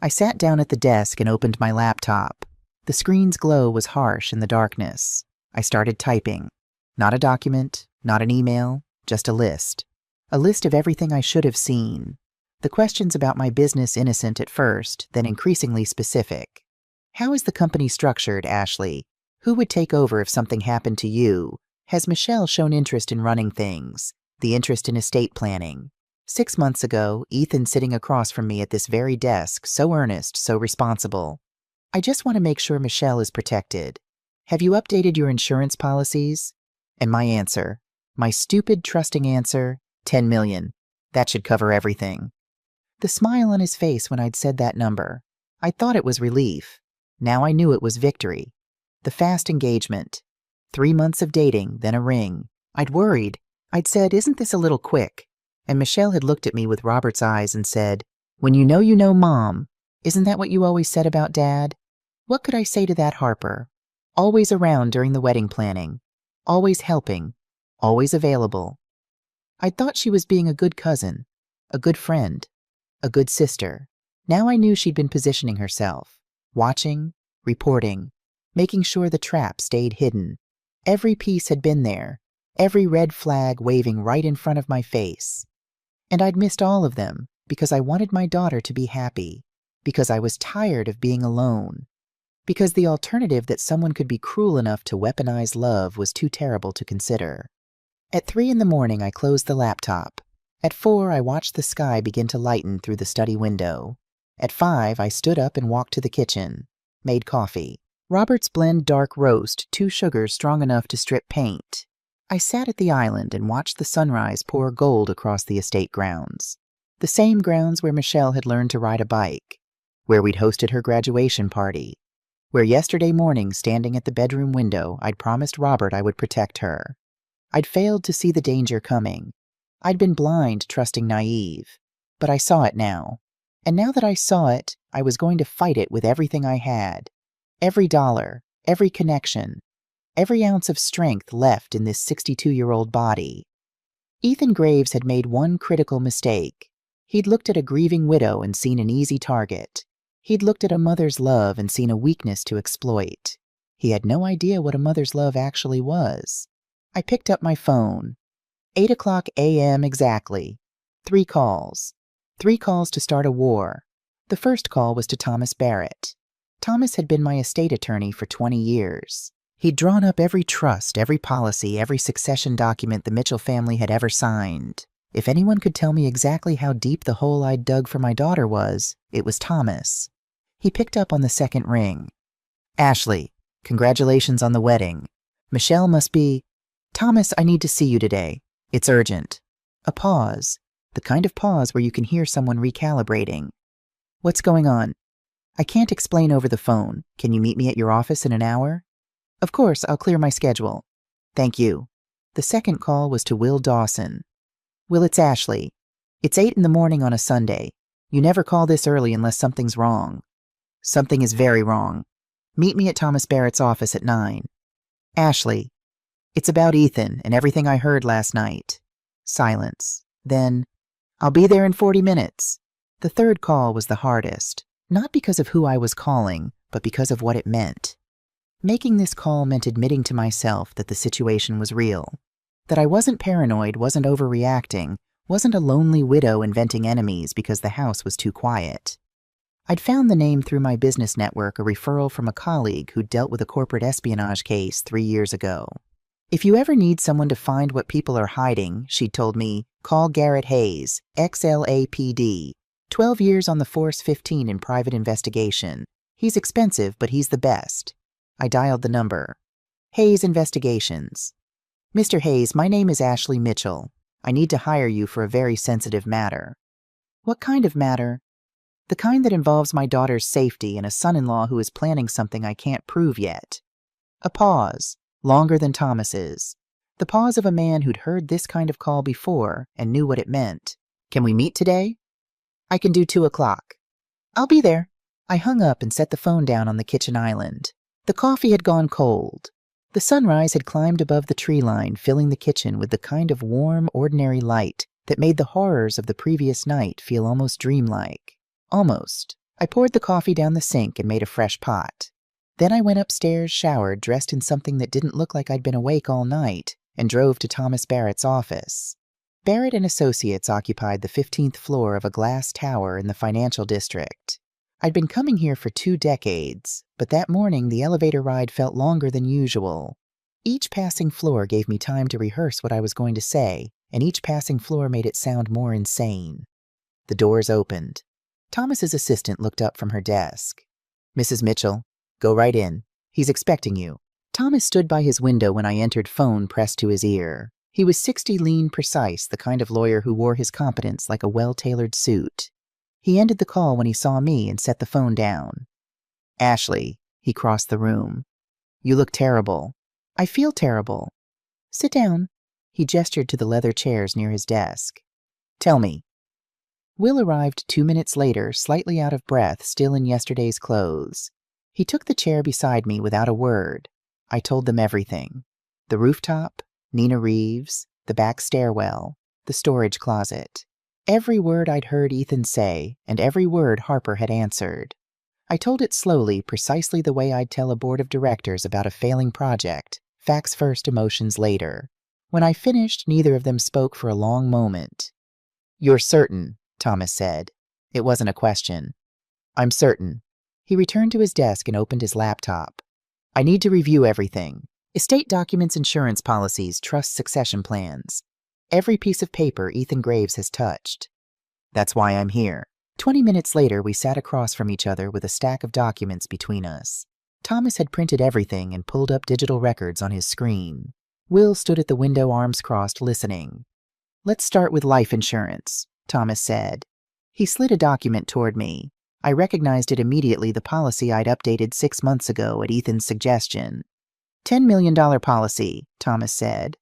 I sat down at the desk and opened my laptop. The screen's glow was harsh in the darkness. I started typing. Not a document, not an email, just a list. A list of everything I should have seen. The questions about my business innocent at first, then increasingly specific. How is the company structured, Ashley? Who would take over if something happened to you? Has Michelle shown interest in running things? The interest in estate planning. 6 months ago, Ethan sitting across from me at this very desk, so earnest, so responsible. I just want to make sure Michelle is protected. Have you updated your insurance policies? And my answer, my stupid, trusting answer, 10 million. That should cover everything. The smile on his face when I'd said that number. I thought it was relief. Now I knew it was victory. The fast engagement. 3 months of dating, then a ring. I'd worried. I'd said, "Isn't this a little quick?" And Michelle had looked at me with Robert's eyes and said, "When you know, Mom. Isn't that what you always said about Dad?" What could I say to that Harper? Always around during the wedding planning. Always helping. Always available. I'd thought she was being a good cousin, a good friend, a good sister. Now I knew she'd been positioning herself, watching, reporting, making sure the trap stayed hidden. Every piece had been there. Every red flag waving right in front of my face. And I'd missed all of them because I wanted my daughter to be happy, because I was tired of being alone, because the alternative that someone could be cruel enough to weaponize love was too terrible to consider. At 3 in the morning, I closed the laptop. At 4, I watched the sky begin to lighten through the study window. At 5, I stood up and walked to the kitchen, made coffee. Robert's Blend dark roast, 2 sugars strong enough to strip paint. I sat at the island and watched the sunrise pour gold across the estate grounds. The same grounds where Michelle had learned to ride a bike, where we'd hosted her graduation party, where yesterday morning, standing at the bedroom window, I'd promised Robert I would protect her. I'd failed to see the danger coming. I'd been blind, trusting naive. But I saw it now. And now that I saw it, I was going to fight it with everything I had. Every dollar, every connection. Every ounce of strength left in this 62-year-old body. Ethan Graves had made one critical mistake. He'd looked at a grieving widow and seen an easy target. He'd looked at a mother's love and seen a weakness to exploit. He had no idea what a mother's love actually was. I picked up my phone. 8:00 a.m. exactly. 3 calls. 3 calls to start a war. The first call was to Thomas Barrett. Thomas had been my estate attorney for 20 years. He'd drawn up every trust, every policy, every succession document the Mitchell family had ever signed. If anyone could tell me exactly how deep the hole I'd dug for my daughter was, it was Thomas. He picked up on the second ring. "Ashley, congratulations on the wedding. Michelle must be—" "Thomas, I need to see you today. It's urgent." A pause, the kind of pause where you can hear someone recalibrating. "What's going on?" "I can't explain over the phone. Can you meet me at your office in an hour?" "Of course, I'll clear my schedule." "Thank you." The second call was to Will Dawson. "Will, it's Ashley. It's 8 in the morning on a Sunday. You never call this early unless something's wrong." Something is very wrong. Meet me at Thomas Barrett's office at 9. Ashley, it's about Ethan and everything I heard last night. Silence. Then, I'll be there in 40 minutes. The third call was the hardest, not because of who I was calling, but because of what it meant. Making this call meant admitting to myself that the situation was real, that I wasn't paranoid, wasn't overreacting, wasn't a lonely widow inventing enemies because the house was too quiet. I'd found the name through my business network, a referral from a colleague who'd dealt with a corporate espionage case 3 years ago. If you ever need someone to find what people are hiding, she'd told me, call Garrett Hayes, XLAPD. 12 years on the force, 15 in private investigation. He's expensive, but he's the best. I dialed the number. Hayes Investigations. Mr. Hayes, my name is Ashley Mitchell. I need to hire you for a very sensitive matter. What kind of matter? The kind that involves my daughter's safety and a son-in-law who is planning something I can't prove yet. A pause, longer than Thomas's. The pause of a man who'd heard this kind of call before and knew what it meant. Can we meet today? I can do 2 o'clock. I'll be there. I hung up and set the phone down on the kitchen island. The coffee had gone cold. The sunrise had climbed above the tree line, filling the kitchen with the kind of warm, ordinary light that made the horrors of the previous night feel almost dreamlike. Almost. I poured the coffee down the sink and made a fresh pot. Then I went upstairs, showered, dressed in something that didn't look like I'd been awake all night, and drove to Thomas Barrett's office. Barrett and Associates occupied the 15th floor of a glass tower in the financial district. I'd been coming here for 2 decades, but that morning the elevator ride felt longer than usual. Each passing floor gave me time to rehearse what I was going to say, and each passing floor made it sound more insane. The doors opened. Thomas's assistant looked up from her desk. Mrs. Mitchell, go right in. He's expecting you. Thomas stood by his window when I entered, phone pressed to his ear. He was 60, lean, precise, the kind of lawyer who wore his competence like a well-tailored suit. He ended the call when he saw me and set the phone down. Ashley, he crossed the room. You look terrible. I feel terrible. Sit down. He gestured to the leather chairs near his desk. Tell me. Will arrived 2 minutes later, slightly out of breath, still in yesterday's clothes. He took the chair beside me without a word. I told them everything. The rooftop, Nina Reeves, the back stairwell, the storage closet. Every word I'd heard Ethan say, and every word Harper had answered. I told it slowly, precisely the way I'd tell a board of directors about a failing project, facts first, emotions later. When I finished, neither of them spoke for a long moment. You're certain, Thomas said. It wasn't a question. I'm certain. He returned to his desk and opened his laptop. I need to review everything. Estate documents, insurance policies, trust succession plans. Every piece of paper Ethan Graves has touched. That's why I'm here. 20 minutes later, we sat across from each other with a stack of documents between us. Thomas had printed everything and pulled up digital records on his screen. Will stood at the window, arms crossed, listening. Let's start with life insurance, Thomas said. He slid a document toward me. I recognized it immediately, the policy I'd updated 6 months ago at Ethan's suggestion. $10 million policy, Thomas said.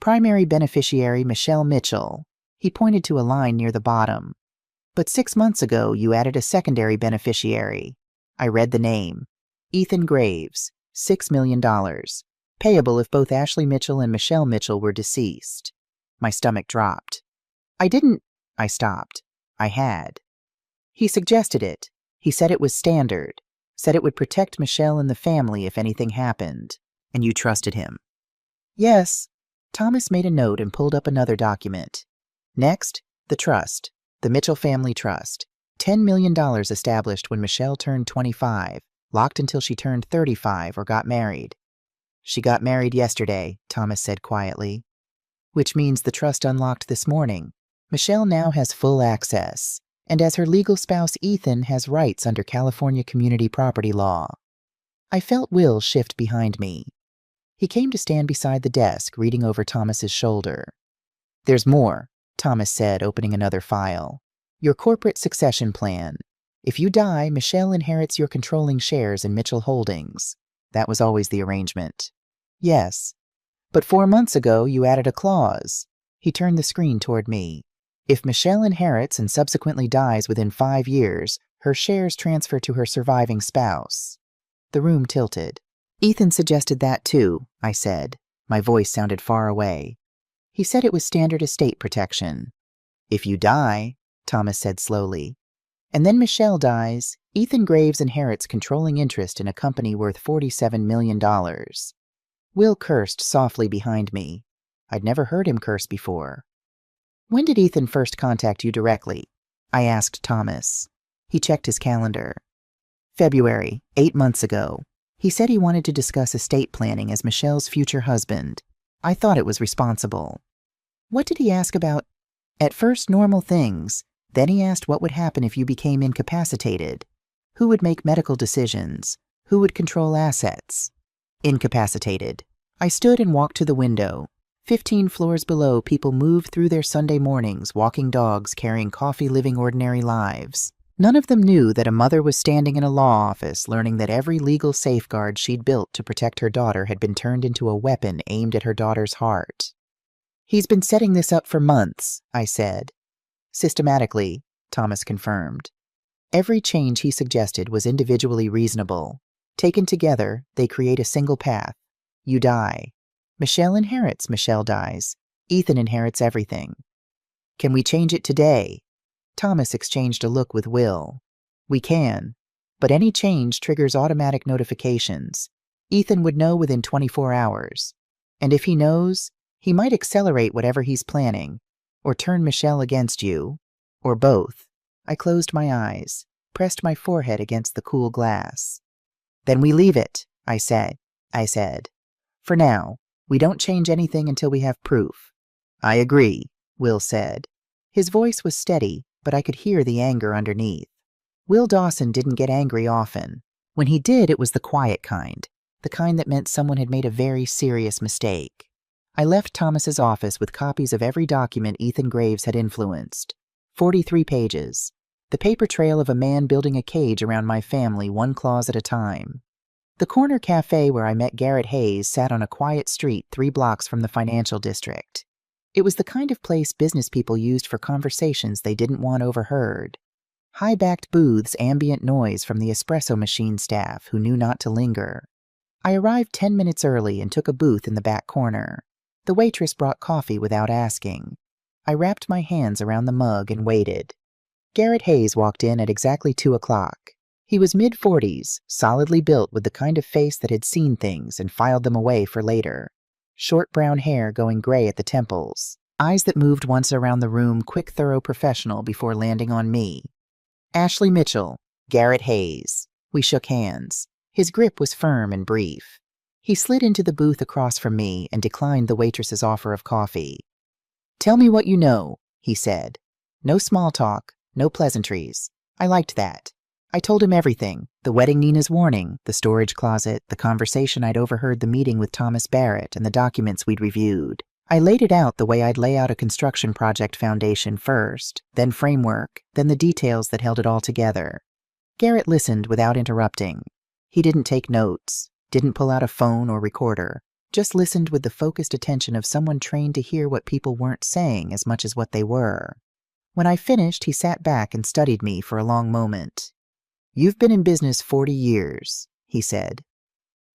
Primary beneficiary Michelle Mitchell. He pointed to a line near the bottom. But 6 months ago, you added a secondary beneficiary. I read the name. Ethan Graves, $6 million. Payable if both Ashley Mitchell and Michelle Mitchell were deceased. My stomach dropped. I stopped. I had. He suggested it. He said it was standard. Said it would protect Michelle and the family if anything happened. And you trusted him. Yes. Thomas made a note and pulled up another document. Next, the trust. The Mitchell Family Trust. $10 million established when Michelle turned 25, locked until she turned 35 or got married. She got married yesterday, Thomas said quietly. Which means the trust unlocked this morning. Michelle now has full access, and as her legal spouse, Ethan has rights under California community property law. I felt Will shift behind me. He came to stand beside the desk, reading over Thomas's shoulder. There's more, Thomas said, opening another file. Your corporate succession plan. If you die, Michelle inherits your controlling shares in Mitchell Holdings. That was always the arrangement. Yes. But 4 months ago, you added a clause. He turned the screen toward me. If Michelle inherits and subsequently dies within 5 years, Her shares transfer to her surviving spouse. The room tilted. Ethan suggested that too, I said. My voice sounded far away. He said it was standard estate protection. If you die, Thomas said slowly, and then Michelle dies, Ethan Graves inherits controlling interest in a company worth $47 million. Will cursed softly behind me. I'd never heard him curse before. When did Ethan first contact you directly? I asked Thomas. He checked his calendar. February, 8 months ago. He said he wanted to discuss estate planning as Michelle's future husband. I thought it was responsible. What did he ask about? At first, normal things. Then he asked what would happen if you became incapacitated. Who would make medical decisions? Who would control assets? Incapacitated. I stood and walked to the window. 15 floors below, people moved through their Sunday mornings, walking dogs, carrying coffee, living ordinary lives. None of them knew that a mother was standing in a law office learning that every legal safeguard she'd built to protect her daughter had been turned into a weapon aimed at her daughter's heart. He's been setting this up for months, I said. Systematically, Thomas confirmed. Every change he suggested was individually reasonable. Taken together, they create a single path. You die. Michelle inherits, Michelle dies. Ethan inherits everything. Can we change it today? Thomas exchanged a look with Will. We can, but any change triggers automatic notifications. Ethan would know within 24 hours. And if he knows, he might accelerate whatever he's planning, or turn Michelle against you, or both. I closed my eyes, pressed my forehead against the cool glass. Then we leave it, I said. For now, we don't change anything until we have proof. I agree, Will said. His voice was steady, but I could hear the anger underneath. Will Dawson didn't get angry often. When he did, it was the quiet kind, the kind that meant someone had made a very serious mistake. I left Thomas's office with copies of every document Ethan Graves had influenced. 43 pages. The paper trail of a man building a cage around my family, one clause at a time. The corner cafe where I met Garrett Hayes sat on a quiet street 3 blocks from the financial district. It was the kind of place business people used for conversations they didn't want overheard. High-backed booths, ambient noise from the espresso machine staff who knew not to linger. I arrived 10 minutes early and took a booth in the back corner. The waitress brought coffee without asking. I wrapped my hands around the mug and waited. Garrett Hayes walked in at exactly 2 o'clock. He was mid-40s, solidly built with the kind of face that had seen things and filed them away for later. Short brown hair going gray at the temples. Eyes that moved once around the room, quick, thorough professional before landing on me. Ashley Mitchell, Garrett Hayes. We shook hands. His grip was firm and brief. He slid into the booth across from me and declined the waitress's offer of coffee. Tell me what you know, he said. No small talk, no pleasantries. I liked that. I told him everything, the wedding Nina's warning, the storage closet, the conversation I'd overheard the meeting with Thomas Barrett, and the documents we'd reviewed. I laid it out the way I'd lay out a construction project foundation first, then framework, then the details that held it all together. Garrett listened without interrupting. He didn't take notes, didn't pull out a phone or recorder, just listened with the focused attention of someone trained to hear what people weren't saying as much as what they were. When I finished, he sat back and studied me for a long moment. You've been in business 40 years, he said.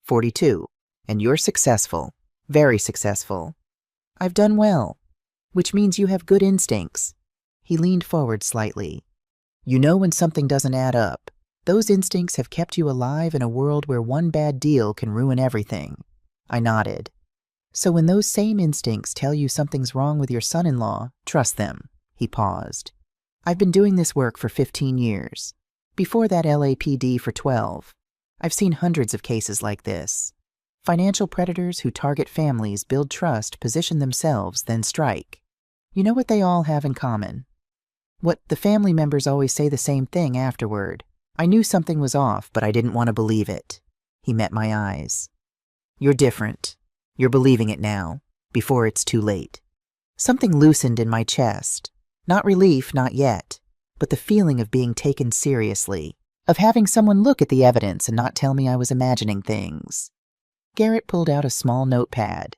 42, and you're successful, very successful. I've done well, which means you have good instincts. He leaned forward slightly. You know when something doesn't add up. Those instincts have kept you alive in a world where one bad deal can ruin everything. I nodded. So when those same instincts tell you something's wrong with your son-in-law, trust them. He paused. I've been doing this work for 15 years. Before that, LAPD for 12. I've seen hundreds of cases like this. Financial predators who target families build trust, position themselves, then strike. You know what they all have in common? What the family members always say the same thing afterward. I knew something was off, but I didn't want to believe it. He met my eyes. You're different. You're believing it now, before it's too late. Something loosened in my chest. Not relief, not yet, but the feeling of being taken seriously, of having someone look at the evidence and not tell me I was imagining things. Garrett pulled out a small notepad.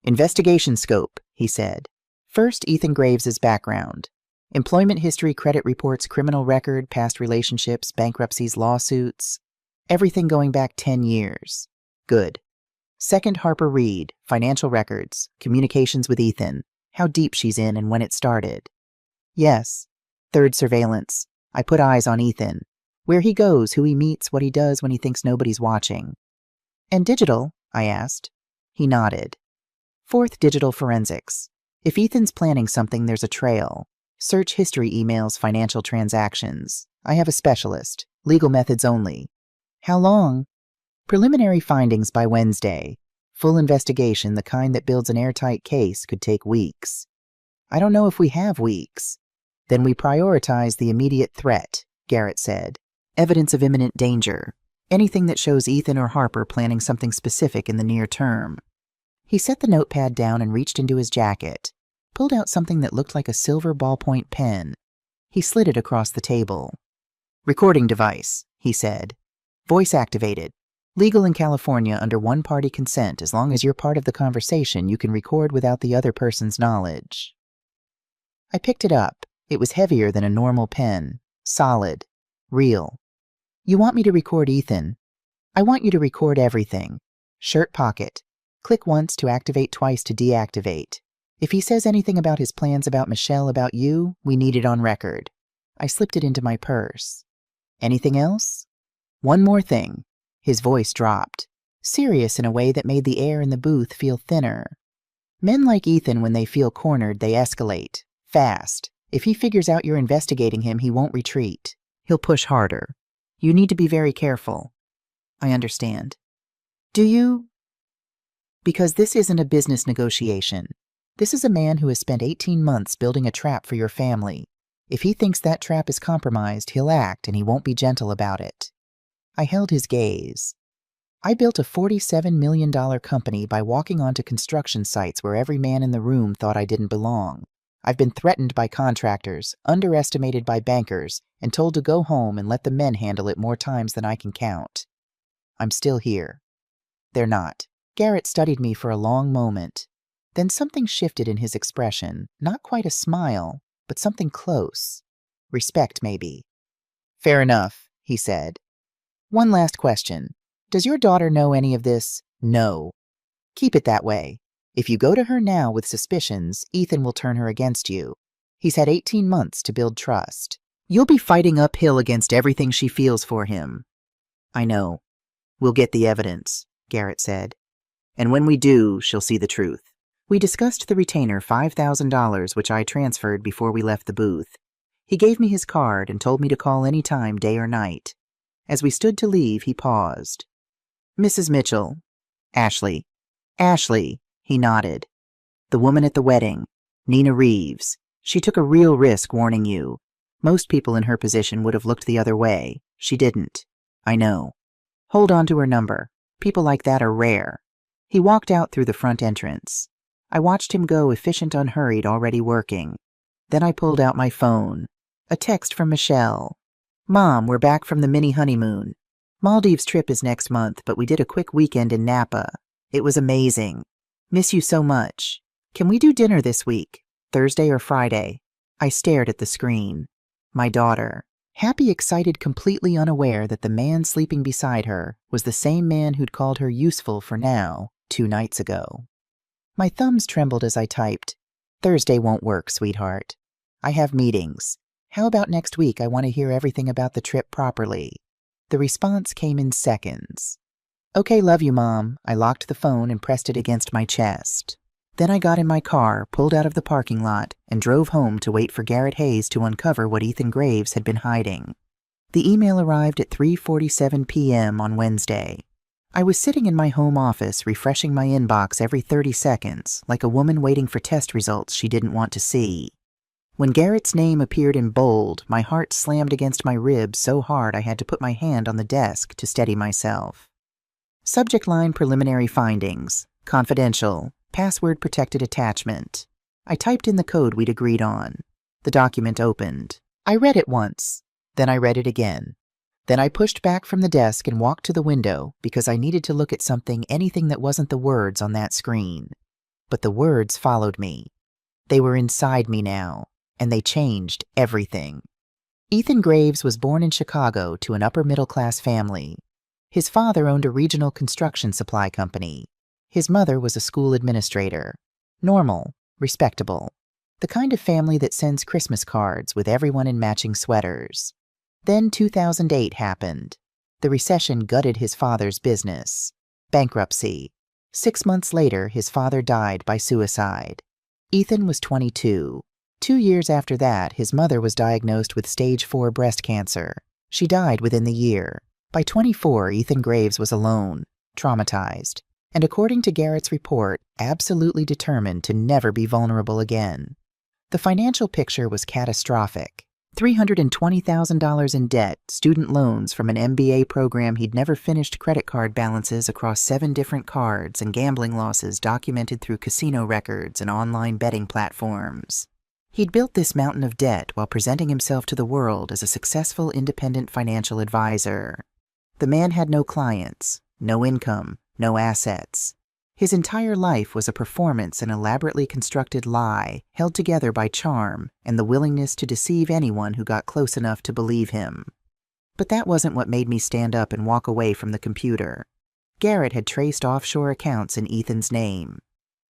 Investigation scope, he said. First, Ethan Graves' background. Employment history, credit reports, criminal record, past relationships, bankruptcies, lawsuits. Everything going back 10 years. Good. Second, Harper Reed, financial records, communications with Ethan, how deep she's in and when it started. Yes. Third, surveillance. I put eyes on Ethan. Where he goes, who he meets, what he does when he thinks nobody's watching. And digital? I asked. He nodded. Fourth, digital forensics. If Ethan's planning something, there's a trail. Search history, emails, financial transactions. I have a specialist. Legal methods only. How long? Preliminary findings by Wednesday. Full investigation, the kind that builds an airtight case, could take weeks. I don't know if we have weeks. Then we prioritize the immediate threat, Garrett said. Evidence of imminent danger. Anything that shows Ethan or Harper planning something specific in the near term. He set the notepad down and reached into his jacket. Pulled out something that looked like a silver ballpoint pen. He slid it across the table. Recording device, he said. Voice activated. Legal in California under one-party consent. As long as you're part of the conversation, you can record without the other person's knowledge. I picked it up. It was heavier than a normal pen. Solid. Real. You want me to record Ethan? I want you to record everything. Shirt pocket. Click once to activate, twice to deactivate. If he says anything about his plans about Michelle, about you, we need it on record. I slipped it into my purse. Anything else? One more thing. His voice dropped, serious in a way that made the air in the booth feel thinner. Men like Ethan, when they feel cornered, they escalate. Fast. If he figures out you're investigating him, he won't retreat. He'll push harder. You need to be very careful. I understand. Do you? Because this isn't a business negotiation. This is a man who has spent 18 months building a trap for your family. If he thinks that trap is compromised, he'll act, and he won't be gentle about it. I held his gaze. I built a $47 million company by walking onto construction sites where every man in the room thought I didn't belong. I've been threatened by contractors, underestimated by bankers, and told to go home and let the men handle it more times than I can count. I'm still here. They're not. Garrett studied me for a long moment. Then something shifted in his expression, not quite a smile, but something close. Respect, maybe. Fair enough, he said. One last question. Does your daughter know any of this? No. Keep it that way. If you go to her now with suspicions, Ethan will turn her against you. He's had 18 months to build trust. You'll be fighting uphill against everything she feels for him. I know. We'll get the evidence, Garrett said. And when we do, she'll see the truth. We discussed the retainer, $5,000, which I transferred before we left the booth. He gave me his card and told me to call any time, day or night. As we stood to leave, he paused. Mrs. Mitchell. Ashley. Ashley, he nodded. The woman at the wedding. Nina Reeves. She took a real risk warning you. Most people in her position would have looked the other way. She didn't. I know. Hold on to her number. People like that are rare. He walked out through the front entrance. I watched him go, efficient, unhurried, already working. Then I pulled out my phone. A text from Michelle. Mom, we're back from the mini honeymoon. Maldives trip is next month, but we did a quick weekend in Napa. It was amazing. Miss you so much. Can we do dinner this week? Thursday or Friday? I stared at the screen. My daughter. Happy, excited, completely unaware that the man sleeping beside her was the same man who'd called her useful for now, 2 nights ago. My thumbs trembled as I typed. Thursday won't work, sweetheart. I have meetings. How about next week? I want to hear everything about the trip properly. The response came in seconds. Okay, love you, Mom. I locked the phone and pressed it against my chest. Then I got in my car, pulled out of the parking lot, and drove home to wait for Garrett Hayes to uncover what Ethan Graves had been hiding. The email arrived at 3:47 p.m. on Wednesday. I was sitting in my home office, refreshing my inbox every 30 seconds, like a woman waiting for test results she didn't want to see. When Garrett's name appeared in bold, my heart slammed against my ribs so hard I had to put my hand on the desk to steady myself. Subject line: preliminary findings. Confidential. Password-protected attachment. I typed in the code we'd agreed on. The document opened. I read it once. Then I read it again. Then I pushed back from the desk and walked to the window because I needed to look at something, anything that wasn't the words on that screen. But the words followed me. They were inside me now. and they changed everything. Ethan Graves was born in Chicago to an upper-middle-class family. His father owned a regional construction supply company. His mother was a school administrator. Normal, respectable. The kind of family that sends Christmas cards with everyone in matching sweaters. Then 2008 happened. The recession gutted his father's business. Bankruptcy. 6 months later, his father died by suicide. Ethan was 22. 2 years after that, his mother was diagnosed with stage 4 breast cancer. She died within the year. By 24, Ethan Graves was alone, traumatized, and according to Garrett's report, absolutely determined to never be vulnerable again. The financial picture was catastrophic. $320,000 in debt, student loans from an MBA program he'd never finished, credit card balances across 7 different cards, and gambling losses documented through casino records and online betting platforms. He'd built this mountain of debt while presenting himself to the world as a successful independent financial advisor. The man had no clients, no income, no assets. His entire life was a performance, an elaborately constructed lie, held together by charm and the willingness to deceive anyone who got close enough to believe him. But that wasn't what made me stand up and walk away from the computer. Garrett had traced offshore accounts in Ethan's name.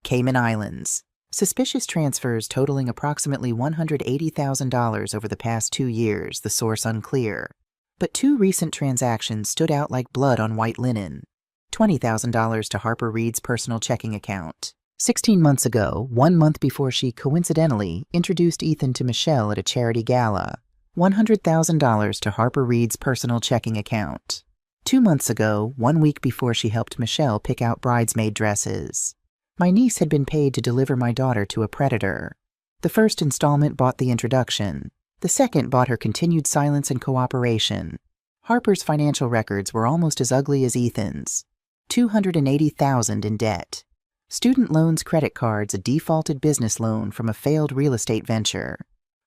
Cayman Islands. Suspicious transfers totaling approximately $180,000 over the past 2 years, the source unclear. But 2 recent transactions stood out like blood on white linen. $20,000 to Harper Reed's personal checking account. 16 months ago, 1 month before she coincidentally introduced Ethan to Michelle at a charity gala. $100,000 to Harper Reed's personal checking account. 2 months ago, 1 week before she helped Michelle pick out bridesmaid dresses. My niece had been paid to deliver my daughter to a predator. The first installment bought the introduction. The second bought her continued silence and cooperation. Harper's financial records were almost as ugly as Ethan's. $280,000 in debt. Student loans, credit cards, a defaulted business loan from a failed real estate venture.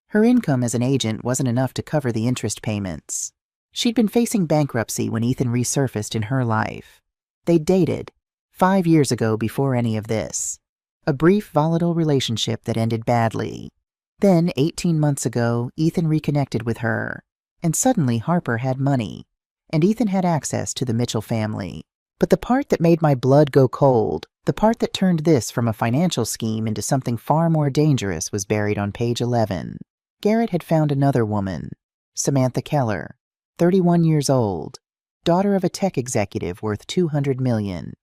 Her income as an agent wasn't enough to cover the interest payments. She'd been facing bankruptcy when Ethan resurfaced in her life. They dated 5 years ago before any of this. A brief, volatile relationship that ended badly. Then, 18 months ago, Ethan reconnected with her. And suddenly Harper had money. And Ethan had access to the Mitchell family. But the part that made my blood go cold, the part that turned this from a financial scheme into something far more dangerous, was buried on page 11. Garrett had found another woman, Samantha Keller, 31 years old, daughter of a tech executive worth $200 million.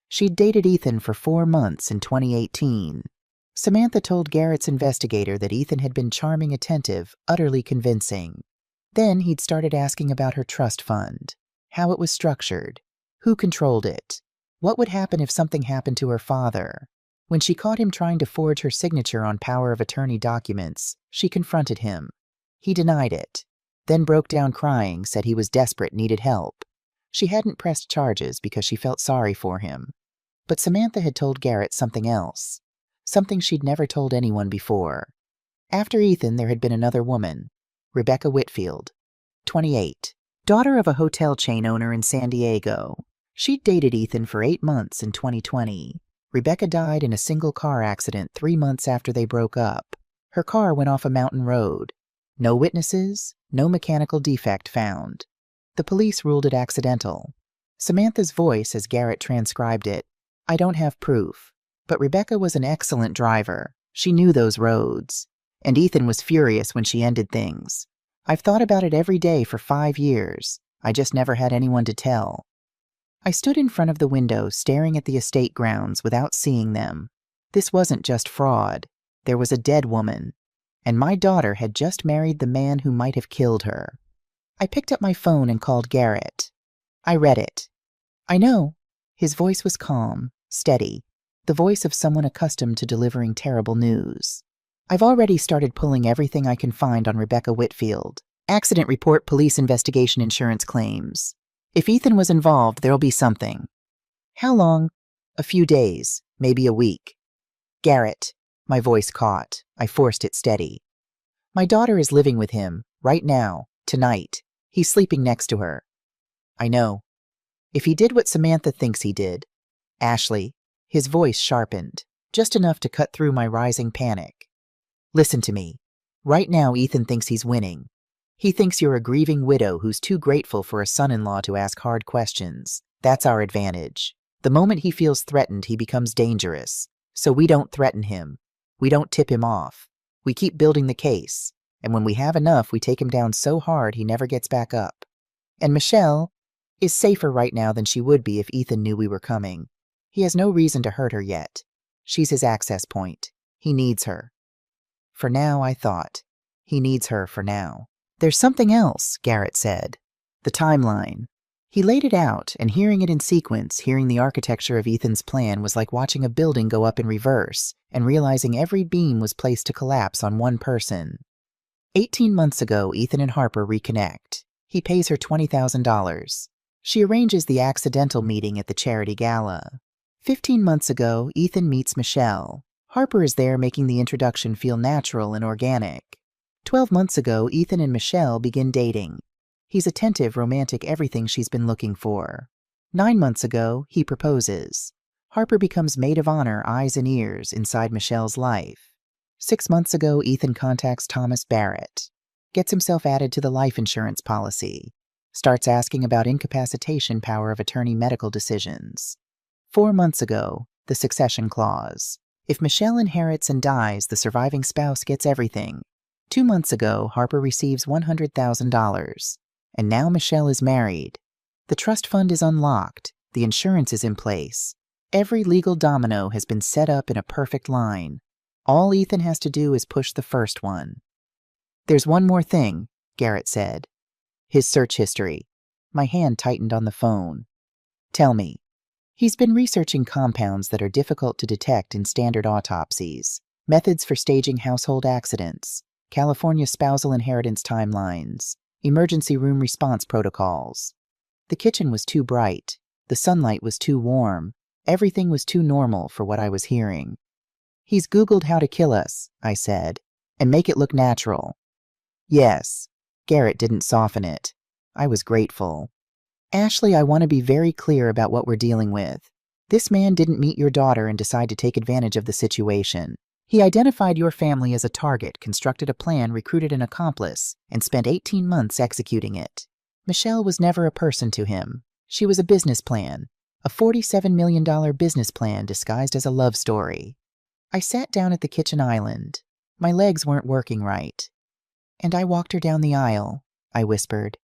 She'd dated Ethan for 4 months in 2018. Samantha told Garrett's investigator that Ethan had been charming, attentive, utterly convincing. Then he'd started asking about her trust fund, how it was structured, who controlled it, what would happen if something happened to her father. When she caught him trying to forge her signature on power of attorney documents, she confronted him. He denied it, then broke down crying, said he was desperate, needed help. She hadn't pressed charges because she felt sorry for him. But Samantha had told Garrett something else, something she'd never told anyone before. After Ethan, there had been another woman, Rebecca Whitfield, 28, daughter of a hotel chain owner in San Diego. She'd dated Ethan for 8 months in 2020. Rebecca died in a single car accident 3 months after they broke up. Her car went off a mountain road. No witnesses, no mechanical defect found. The police ruled it accidental. Samantha's voice, as Garrett transcribed it, "I don't have proof, but Rebecca was an excellent driver. She knew those roads. And Ethan was furious when she ended things. I've thought about it every day for 5 years. I just never had anyone to tell." I stood in front of the window, staring at the estate grounds without seeing them. This wasn't just fraud. There was a dead woman. And my daughter had just married the man who might have killed her. I picked up my phone and called Garrett. I read it. "I know." His voice was calm, steady, the voice of someone accustomed to delivering terrible news. "I've already started pulling everything I can find on Rebecca Whitfield. Accident report, police investigation, insurance claims. If Ethan was involved, there'll be something." "How long?" "A few days, maybe a week." "Garrett." My voice caught. I forced it steady. "My daughter is living with him, right now, tonight. He's sleeping next to her." "I know. If he did what Samantha thinks he did." "Ashley." His voice sharpened, just enough to cut through my rising panic. "Listen to me. Right now, Ethan thinks he's winning. He thinks you're a grieving widow who's too grateful for a son-in-law to ask hard questions. That's our advantage. The moment he feels threatened, he becomes dangerous. So we don't threaten him. We don't tip him off. We keep building the case. And when we have enough, we take him down so hard he never gets back up. And Michelle is safer right now than she would be if Ethan knew we were coming. He has no reason to hurt her yet. She's his access point. He needs her. For now, I thought. He needs her for now. There's something else, Garrett said. The timeline. He laid it out, and hearing it in sequence, hearing the architecture of Ethan's plan was like watching a building go up in reverse and realizing every beam was placed to collapse on one person. 18 months ago, Ethan and Harper reconnect. He pays her $20,000. She arranges the accidental meeting at the charity gala. 15 months ago, Ethan meets Michelle. Harper is there making the introduction feel natural and organic. 12 months ago, Ethan and Michelle begin dating. He's attentive, romantic, everything she's been looking for. 9 months ago, he proposes. Harper becomes maid of honor, eyes and ears, inside Michelle's life. 6 months ago, Ethan contacts Thomas Barrett. Gets himself added to the life insurance policy. Starts asking about incapacitation power of attorney medical decisions. 4 months ago, the succession clause. If Michelle inherits and dies, the surviving spouse gets everything. 2 months ago, Harper receives $100,000. And now Michelle is married. The trust fund is unlocked. The insurance is in place. Every legal domino has been set up in a perfect line. All Ethan has to do is push the first one. There's one more thing, Garrett said. His search history. My hand tightened on the phone. Tell me. He's been researching compounds that are difficult to detect in standard autopsies, methods for staging household accidents, California spousal inheritance timelines, emergency room response protocols. The kitchen was too bright. The sunlight was too warm. Everything was too normal for what I was hearing. He's Googled how to kill us, I said, and make it look natural. Yes. Garrett didn't soften it. I was grateful. Ashley, I want to be very clear about what we're dealing with. This man didn't meet your daughter and decide to take advantage of the situation. He identified your family as a target, constructed a plan, recruited an accomplice, and spent 18 months executing it. Michelle was never a person to him. She was a business plan, a $47 million business plan disguised as a love story. I sat down at the kitchen island. My legs weren't working right. And I walked her down the aisle, I whispered.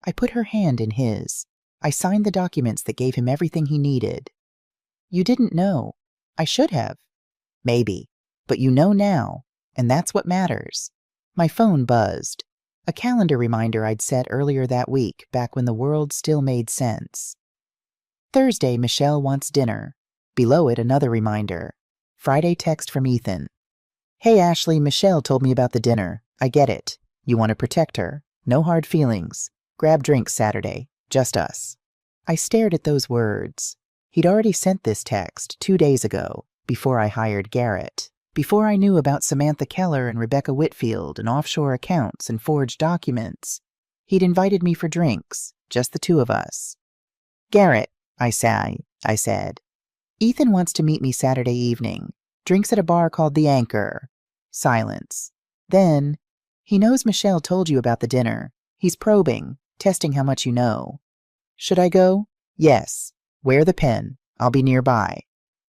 I put her hand in his. I signed the documents that gave him everything he needed. You didn't know. I should have. Maybe. But you know now, and that's what matters. My phone buzzed. A calendar reminder I'd set earlier that week, back when the world still made sense. Thursday, Michelle wants dinner. Below it, another reminder. Friday text from Ethan. Hey Ashley, Michelle told me about the dinner. I get it. You want to protect her. No hard feelings. Grab drinks Saturday. Just us. I stared at those words. He'd already sent this text 2 days ago, before I hired Garrett. Before I knew about Samantha Keller and Rebecca Whitfield and offshore accounts and forged documents. He'd invited me for drinks, just the two of us. Garrett, I said. Ethan wants to meet me Saturday evening. Drinks at a bar called The Anchor. Silence. Then, he knows Michelle told you about the dinner. He's probing, testing how much you know. Should I go? Yes. Wear the pen. I'll be nearby.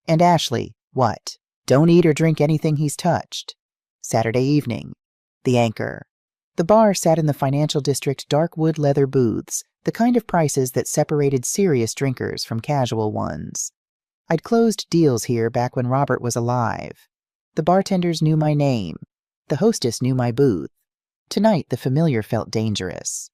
And Ashley, what? Don't eat or drink anything he's touched. Saturday evening. The Anchor. The bar sat in the financial district dark wood leather booths, the kind of prices that separated serious drinkers from casual ones. I'd closed deals here back when Robert was alive. The bartenders knew my name. The hostess knew my booth. Tonight, the familiar felt dangerous.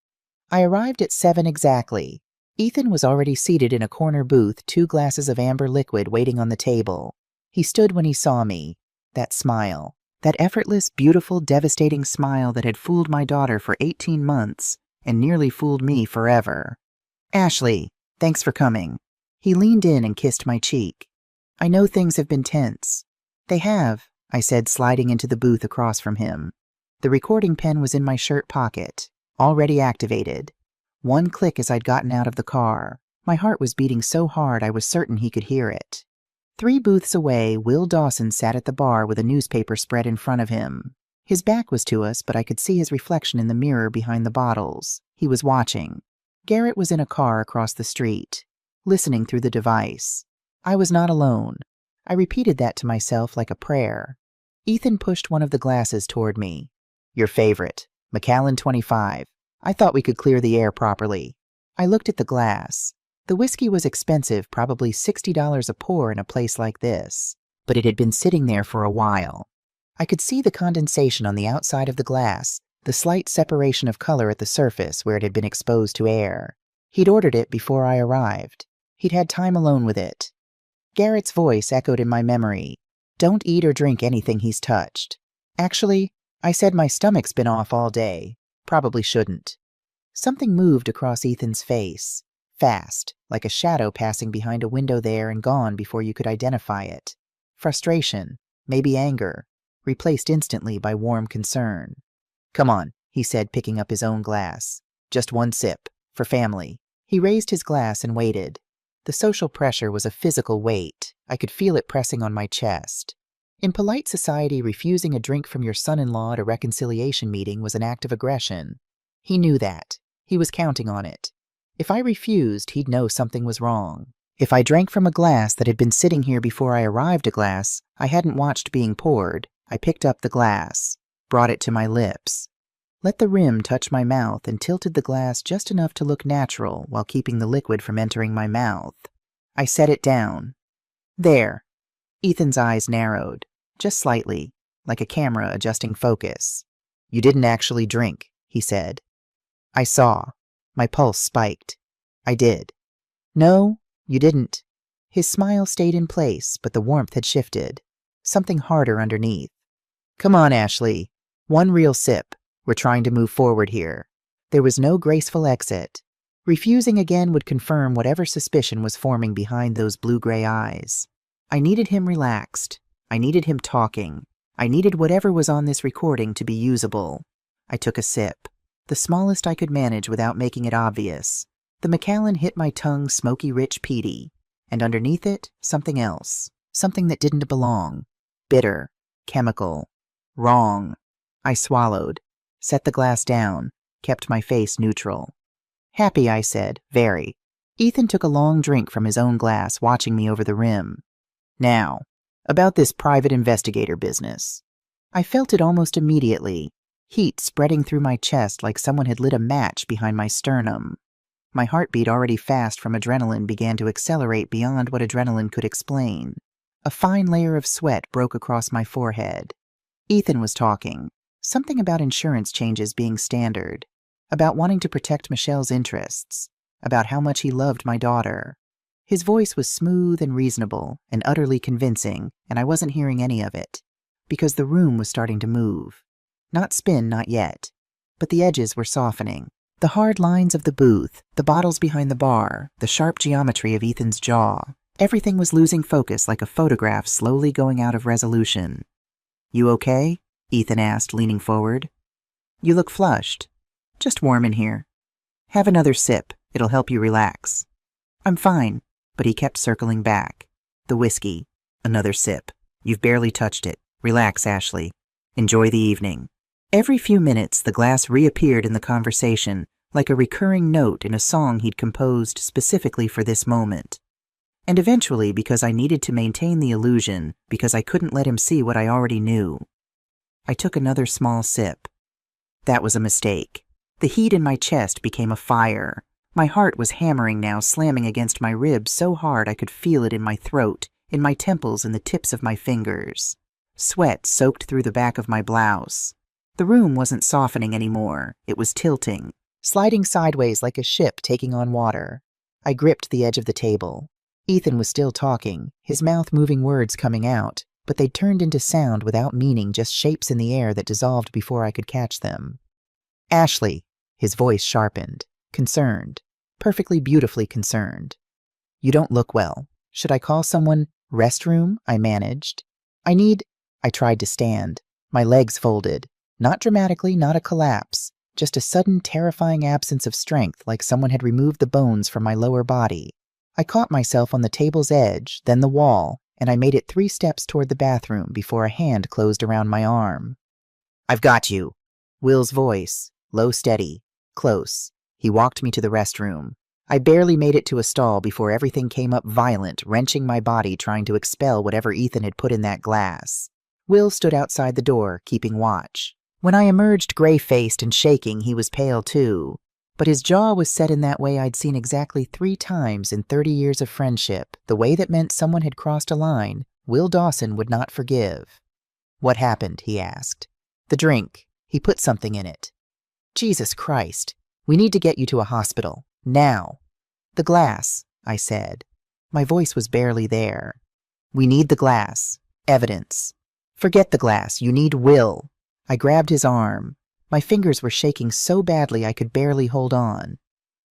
I arrived at 7 exactly. Ethan was already seated in a corner booth, 2 glasses of amber liquid waiting on the table. He stood when he saw me. That smile. That effortless, beautiful, devastating smile that had fooled my daughter for 18 months and nearly fooled me forever. Ashley, thanks for coming. He leaned in and kissed my cheek. I know things have been tense. They have, I said, sliding into the booth across from him. The recording pen was in my shirt pocket, already activated. One click as I'd gotten out of the car. My heart was beating so hard I was certain he could hear it. 3 booths away, Will Dawson sat at the bar with a newspaper spread in front of him. His back was to us, but I could see his reflection in the mirror behind the bottles. He was watching. Garrett was in a car across the street, listening through the device. I was not alone. I repeated that to myself like a prayer. Ethan pushed one of the glasses toward me. Your favorite, Macallan 25. I thought we could clear the air properly. I looked at the glass. The whiskey was expensive, probably $60 a pour in a place like this, but it had been sitting there for a while. I could see the condensation on the outside of the glass, the slight separation of color at the surface where it had been exposed to air. He'd ordered it before I arrived. He'd had time alone with it. Garrett's voice echoed in my memory. Don't eat or drink anything he's touched. Actually, I said my stomach's been off all day. Probably shouldn't. Something moved across Ethan's face. Fast, like a shadow passing behind a window there and gone before you could identify it. Frustration, maybe anger, replaced instantly by warm concern. Come on, he said, picking up his own glass. Just one sip, for family. He raised his glass and waited. The social pressure was a physical weight. I could feel it pressing on my chest. In polite society, refusing a drink from your son-in-law at a reconciliation meeting was an act of aggression. He knew that. He was counting on it. If I refused, he'd know something was wrong. If I drank from a glass that had been sitting here before I arrived, a glass I hadn't watched being poured, I picked up the glass, brought it to my lips, let the rim touch my mouth, and tilted the glass just enough to look natural while keeping the liquid from entering my mouth. I set it down. There. Ethan's eyes narrowed, just slightly, like a camera adjusting focus. You didn't actually drink, he said. I saw. My pulse spiked. I did. No, you didn't. His smile stayed in place, but the warmth had shifted. Something harder underneath. Come on, Ashley. One real sip. We're trying to move forward here. There was no graceful exit. Refusing again would confirm whatever suspicion was forming behind those blue-gray eyes. I needed him relaxed. I needed him talking. I needed whatever was on this recording to be usable. I took a sip, the smallest I could manage without making it obvious. The Macallan hit my tongue smoky-rich peaty, and underneath it, something else, something that didn't belong. Bitter, chemical, wrong. I swallowed, set the glass down, kept my face neutral. Happy, I said, very. Ethan took a long drink from his own glass, watching me over the rim. Now, about this private investigator business. I felt it almost immediately, heat spreading through my chest like someone had lit a match behind my sternum. My heartbeat, already fast from adrenaline, began to accelerate beyond what adrenaline could explain. A fine layer of sweat broke across my forehead. Ethan was talking. Something about insurance changes being standard. About wanting to protect Michelle's interests. About how much he loved my daughter. His voice was smooth and reasonable and utterly convincing, and I wasn't hearing any of it. Because the room was starting to move. Not spin, not yet. But the edges were softening. The hard lines of the booth, the bottles behind the bar, the sharp geometry of Ethan's jaw. Everything was losing focus like a photograph slowly going out of resolution. You okay? Ethan asked, leaning forward. You look flushed. Just warm in here. Have another sip. It'll help you relax. I'm fine, but he kept circling back. The whiskey. Another sip. You've barely touched it. Relax, Ashley. Enjoy the evening. Every few minutes, the glass reappeared in the conversation, like a recurring note in a song he'd composed specifically for this moment. And eventually, because I needed to maintain the illusion, because I couldn't let him see what I already knew, I took another small sip. That was a mistake. The heat in my chest became a fire. My heart was hammering now, slamming against my ribs so hard I could feel it in my throat, in my temples and the tips of my fingers. Sweat soaked through the back of my blouse. The room wasn't softening anymore. It was tilting, sliding sideways like a ship taking on water. I gripped the edge of the table. Ethan was still talking, his mouth moving words coming out, but they'd turned into sound without meaning, just shapes in the air that dissolved before I could catch them. Ashley, his voice sharpened, concerned, perfectly beautifully concerned. You don't look well. Should I call someone? Restroom? I managed. I tried to stand, my legs folded. Not dramatically, not a collapse, just a sudden terrifying absence of strength, like someone had removed the bones from my lower body. I caught myself on the table's edge, then the wall, and I made it 3 steps toward the bathroom before a hand closed around my arm. "I've got you." Will's voice, low, steady, close. He walked me to the restroom. I barely made it to a stall before everything came up violent, wrenching my body trying to expel whatever Ethan had put in that glass. Will stood outside the door, keeping watch. When I emerged gray-faced and shaking, he was pale too. But his jaw was set in that way I'd seen exactly 3 times in 30 years of friendship, the way that meant someone had crossed a line Will Dawson would not forgive. "What happened?" he asked. "The drink. He put something in it." "Jesus Christ. We need to get you to a hospital. Now." "The glass," I said. My voice was barely there. "We need the glass. Evidence." "Forget the glass. You need Will." I grabbed his arm. My fingers were shaking so badly I could barely hold on.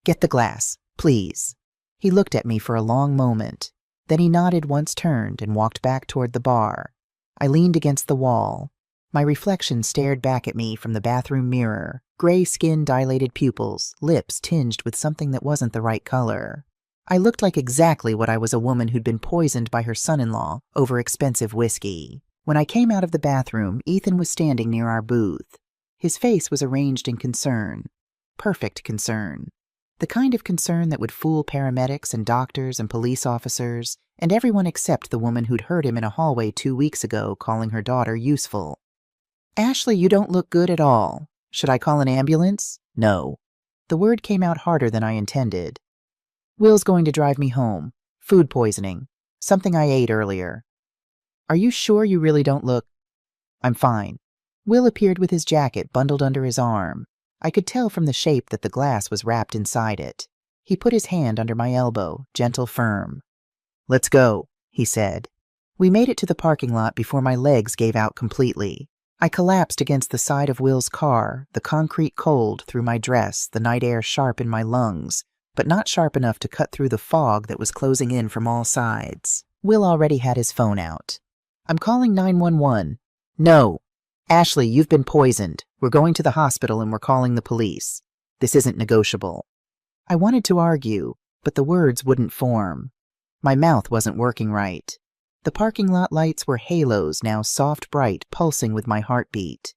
"Get the glass, please." He looked at me for a long moment. Then he nodded once, turned, and walked back toward the bar. I leaned against the wall. My reflection stared back at me from the bathroom mirror. Gray skin, dilated pupils, lips tinged with something that wasn't the right color. I looked like exactly what I was, a woman who'd been poisoned by her son-in-law over expensive whiskey. When I came out of the bathroom, Ethan was standing near our booth. His face was arranged in concern. Perfect concern. The kind of concern that would fool paramedics and doctors and police officers, and everyone except the woman who'd heard him in a hallway 2 weeks ago calling her daughter useful. "Ashley, you don't look good at all. Should I call an ambulance?" "No." The word came out harder than I intended. "Will's going to drive me home. Food poisoning. Something I ate earlier." "Are you sure you really don't look—" "I'm fine." Will appeared with his jacket bundled under his arm. I could tell from the shape that the glass was wrapped inside it. He put his hand under my elbow, gentle, firm. "Let's go," he said. We made it to the parking lot before my legs gave out completely. I collapsed against the side of Will's car, the concrete cold through my dress, the night air sharp in my lungs, but not sharp enough to cut through the fog that was closing in from all sides. Will already had his phone out. "I'm calling 911. "No. Ashley, you've been poisoned. We're going to the hospital and we're calling the police. This isn't negotiable." I wanted to argue, but the words wouldn't form. My mouth wasn't working right. The parking lot lights were halos, now soft, bright, pulsing with my heartbeat.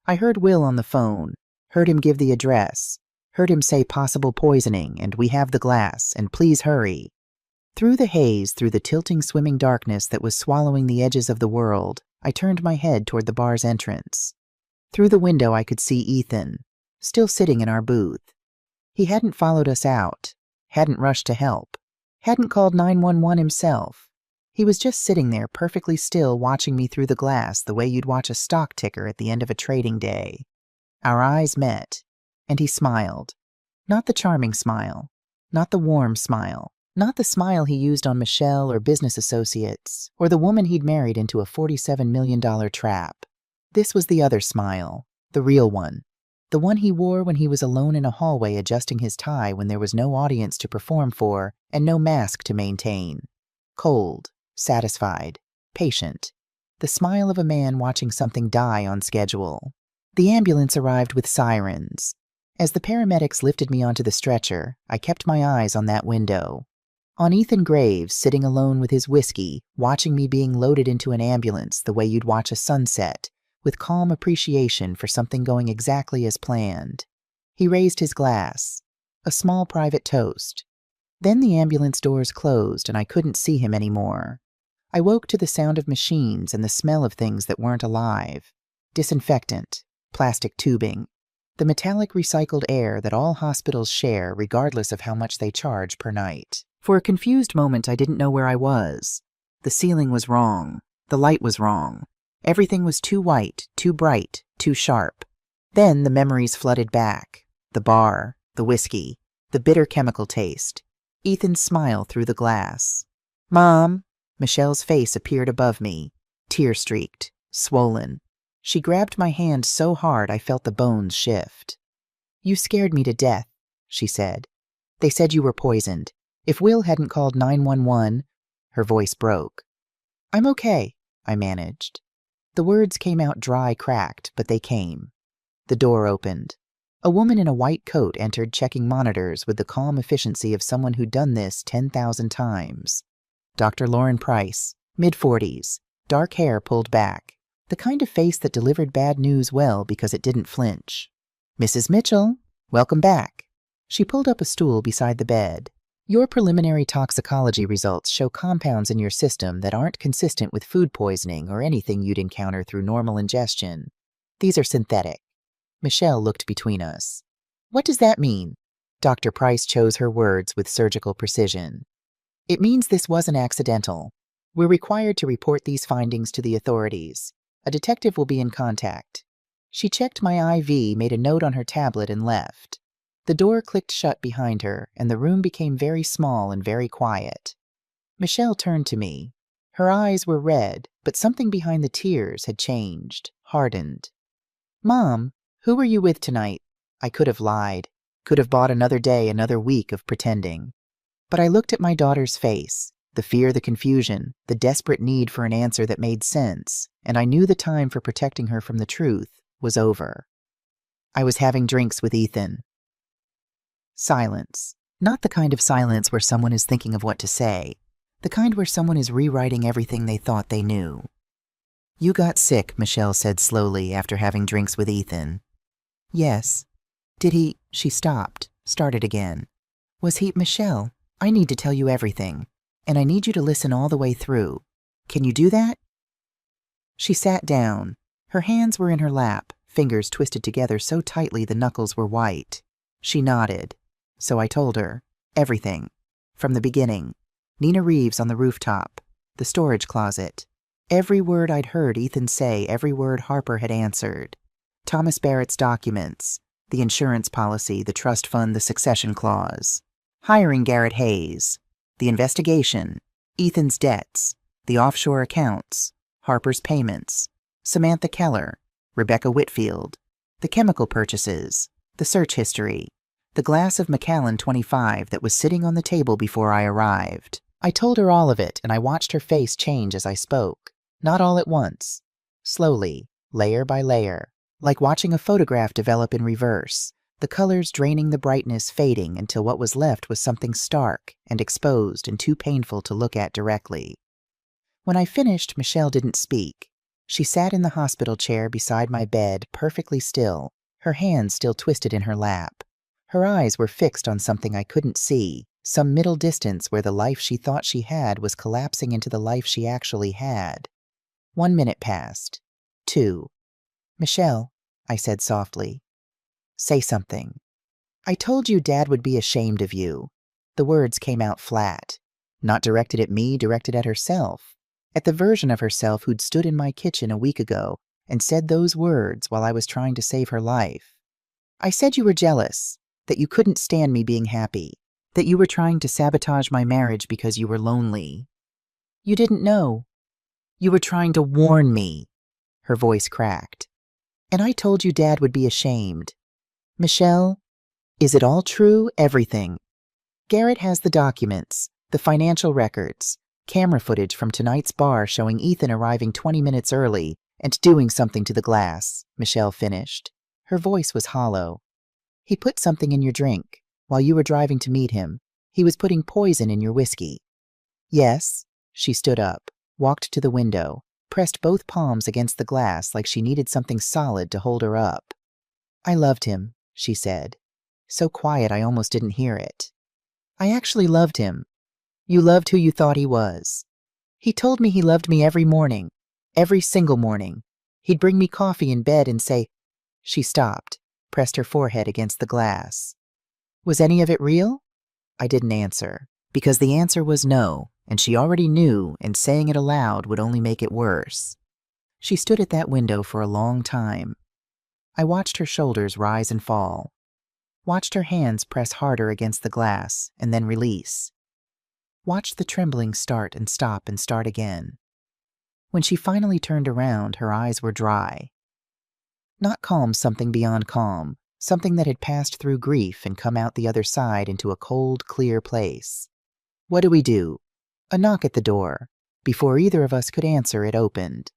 I heard Will on the phone, heard him give the address, heard him say possible poisoning, and we have the glass, and please hurry. Through the haze, through the tilting, swimming darkness that was swallowing the edges of the world, I turned my head toward the bar's entrance. Through the window I could see Ethan, still sitting in our booth. He hadn't followed us out, hadn't rushed to help, hadn't called 911 himself. He was just sitting there perfectly still, watching me through the glass the way you'd watch a stock ticker at the end of a trading day. Our eyes met, and he smiled. Not the charming smile, not the warm smile, not the smile he used on Michelle or business associates, or the woman he'd married into a $47 million trap. This was the other smile, the real one. The one he wore when he was alone in a hallway adjusting his tie when there was no audience to perform for and no mask to maintain. Cold, satisfied, patient. The smile of a man watching something die on schedule. The ambulance arrived with sirens. As the paramedics lifted me onto the stretcher, I kept my eyes on that window. On Ethan Graves, sitting alone with his whiskey, watching me being loaded into an ambulance the way you'd watch a sunset, with calm appreciation for something going exactly as planned. He raised his glass. A small private toast. Then the ambulance doors closed and I couldn't see him anymore. I woke to the sound of machines and the smell of things that weren't alive. Disinfectant, plastic tubing, the metallic recycled air that all hospitals share regardless of how much they charge per night. For a confused moment I didn't know where I was. The ceiling was wrong. The light was wrong. Everything was too white, too bright, too sharp. Then the memories flooded back. The bar, the whiskey, the bitter chemical taste. Ethan's smile through the glass. "Mom!" Michelle's face appeared above me, tear-streaked, swollen. She grabbed my hand so hard I felt the bones shift. "You scared me to death," she said. "They said you were poisoned. If Will hadn't called 911, her voice broke. "I'm okay," I managed. The words came out dry, cracked, but they came. The door opened. A woman in a white coat entered, checking monitors with the calm efficiency of someone who'd done this 10,000 times. Dr. Lauren Price, mid-40s, dark hair pulled back, The kind of face that delivered bad news well because it didn't flinch. "Mrs. Mitchell, welcome back." She pulled up a stool beside the bed. "Your preliminary toxicology results show compounds in your system that aren't consistent with food poisoning or anything you'd encounter through normal ingestion. These are synthetic." Michelle looked between us. "What does that mean?" Dr. Price chose her words with surgical precision. "It means this wasn't accidental. We're required to report these findings to the authorities. A detective will be in contact." She checked my IV, made a note on her tablet, and left. The door clicked shut behind her, and the room became very small and very quiet. Michelle turned to me. Her eyes were red, but something behind the tears had changed, hardened. "Mom, who were you with tonight?" I could have lied, could have bought another day, another week of pretending. But I looked at my daughter's face, the fear, the confusion, the desperate need for an answer that made sense, and I knew the time for protecting her from the truth was over. "I was having drinks with Ethan." Silence. Not the kind of silence where someone is thinking of what to say. The kind where someone is rewriting everything they thought they knew. "You got sick," Michelle said slowly, "after having drinks with Ethan." "Yes." "Did he—" She stopped, started again. "Was he—" "Michelle, I need to tell you everything, and I need you to listen all the way through. Can you do that?" She sat down. Her hands were in her lap, fingers twisted together so tightly the knuckles were white. She nodded. So I told her. Everything. From the beginning. Nina Reeves on the rooftop. The storage closet. Every word I'd heard Ethan say, every word Harper had answered. Thomas Barrett's documents. The insurance policy, the trust fund, the succession clause. Hiring Garrett Hayes. The investigation. Ethan's debts. The offshore accounts. Harper's payments. Samantha Keller. Rebecca Whitfield. The chemical purchases. The search history. The glass of Macallan 25 that was sitting on the table before I arrived. I told her all of it, and I watched her face change as I spoke. Not all at once. Slowly, layer by layer, like watching a photograph develop in reverse, the colors draining the brightness, fading until what was left was something stark and exposed and too painful to look at directly. When I finished, Michelle didn't speak. She sat in the hospital chair beside my bed, perfectly still, her hands still twisted in her lap. Her eyes were fixed on something I couldn't see, some middle distance where the life she thought she had was collapsing into the life she actually had. 1 minute passed. 2. "Michelle," I said softly. "Say something." "I told you Dad would be ashamed of you." The words came out flat. Not directed at me, directed at herself. At the version of herself who'd stood in my kitchen a week ago and said those words while I was trying to save her life. "I said you were jealous. That you couldn't stand me being happy. That you were trying to sabotage my marriage because you were lonely. You didn't know. You were trying to warn me." Her voice cracked. "And I told you Dad would be ashamed. Michelle, is it all true, everything? Garrett has the documents, the financial records, camera footage from tonight's bar showing Ethan arriving 20 minutes early and doing something to the glass," Michelle finished. Her voice was hollow. "He put something in your drink. While you were driving to meet him, he was putting poison in your whiskey." "Yes." She stood up, walked to the window, pressed both palms against the glass like she needed something solid to hold her up. "I loved him," she said. So quiet I almost didn't hear it. "I actually loved him. You loved who you thought he was. He told me he loved me every morning, every single morning. He'd bring me coffee in bed and say—" She stopped, pressed her forehead against the glass. "Was any of it real?" I didn't answer, because the answer was no, and she already knew, and saying it aloud would only make it worse. She stood at that window for a long time. I watched her shoulders rise and fall, watched her hands press harder against the glass and then release, watched the trembling start and start again. When she finally turned around, her eyes were dry. Not calm, something beyond calm, something that had passed through grief and come out the other side into a cold, clear place. "What do we do?" A knock at the door. Before either of us could answer, it opened.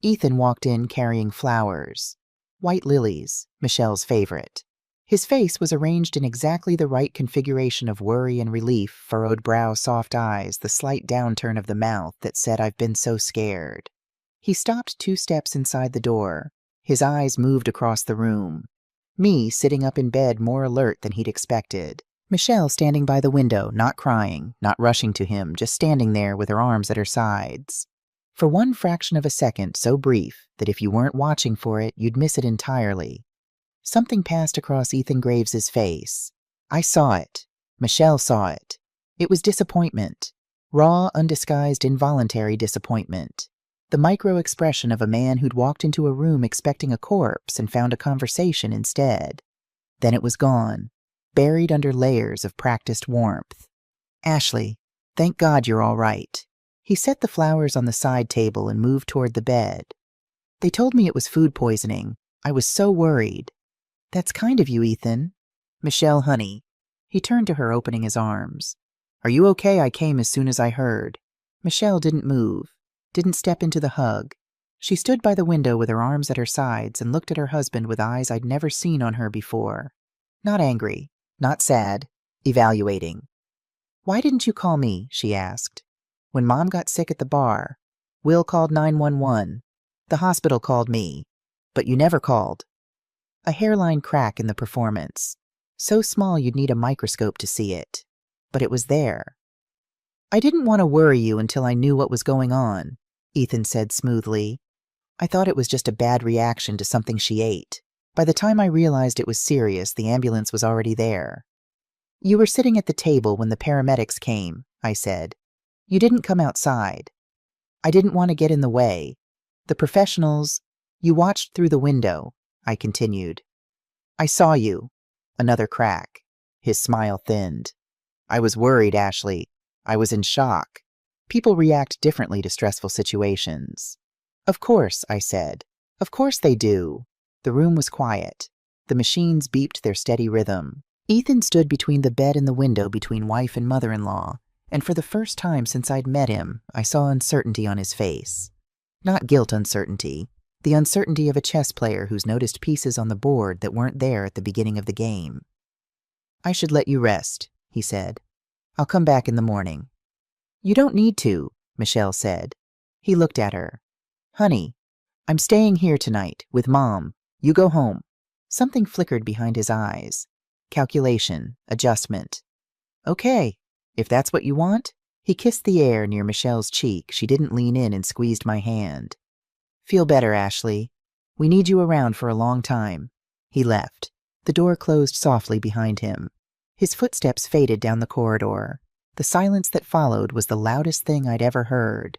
Ethan walked in carrying flowers. White lilies, Michelle's favorite. His face was arranged in exactly the right configuration of worry and relief, furrowed brow, soft eyes, the slight downturn of the mouth that said, "I've been so scared." He stopped 2 steps inside the door. His eyes moved across the room. Me sitting up in bed more alert than he'd expected. Michelle standing by the window, not crying, not rushing to him, just standing there with her arms at her sides. For one fraction of a second, so brief that if you weren't watching for it, you'd miss it entirely. Something passed across Ethan Graves's face. I saw it. Michelle saw it. It was disappointment. Raw, undisguised, involuntary disappointment. The micro-expression of a man who'd walked into a room expecting a corpse and found a conversation instead. Then it was gone, buried under layers of practiced warmth. Ashley, thank God you're all right. He set the flowers on the side table and moved toward the bed. They told me it was food poisoning. I was so worried. That's kind of you, Ethan. Michelle, honey. He turned to her, opening his arms. Are you okay? I came as soon as I heard. Michelle didn't move, didn't step into the hug. She stood by the window with her arms at her sides and looked at her husband with eyes I'd never seen on her before. Not angry, not sad, evaluating. Why didn't you call me? She asked. When Mom got sick at the bar, Will called 911. The hospital called me. But you never called. A hairline crack in the performance. So small you'd need a microscope to see it. But it was there. I didn't want to worry you until I knew what was going on, Ethan said smoothly. I thought it was just a bad reaction to something she ate. By the time I realized it was serious, the ambulance was already there. You were sitting at the table when the paramedics came, I said. You didn't come outside. I didn't want to get in the way. The professionals, you watched through the window, I continued. I saw you. Another crack. His smile thinned. I was worried, Ashley. I was in shock. People react differently to stressful situations. Of course, I said. Of course they do. The room was quiet. The machines beeped their steady rhythm. Ethan stood between the bed and the window between wife and mother-in-law, and for the first time since I'd met him, I saw uncertainty on his face. Not guilt uncertainty, the uncertainty of a chess player who's noticed pieces on the board that weren't there at the beginning of the game. I should let you rest, he said. I'll come back in the morning. You don't need to, Michelle said. He looked at her. Honey, I'm staying here tonight with Mom. You go home. Something flickered behind his eyes. Calculation, adjustment. Okay, if that's what you want. He kissed the air near Michelle's cheek. She didn't lean in and squeezed my hand. Feel better, Ashley. We need you around for a long time. He left. The door closed softly behind him. His footsteps faded down the corridor. The silence that followed was the loudest thing I'd ever heard.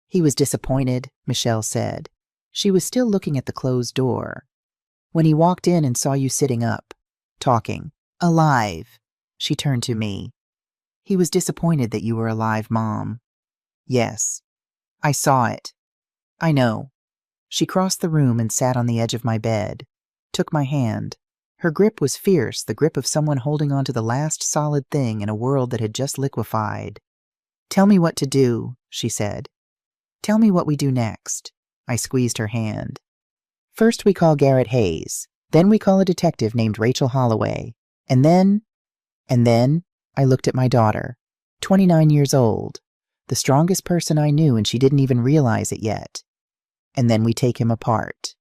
He was disappointed, Michelle said. She was still looking at the closed door. When he walked in and saw you sitting up, talking, alive, she turned to me. He was disappointed that you were alive, Mom. Yes. I saw it. I know. She crossed the room and sat on the edge of my bed, took my hand. Her grip was fierce, the grip of someone holding on to the last solid thing in a world that had just liquefied. Tell me what to do, she said. Tell me what we do next. I squeezed her hand. First we call Garrett Hayes. Then we call a detective named Rachel Holloway. And then, I looked at my daughter, 29 years old, the strongest person I knew, and she didn't even realize it yet. And then we take him apart.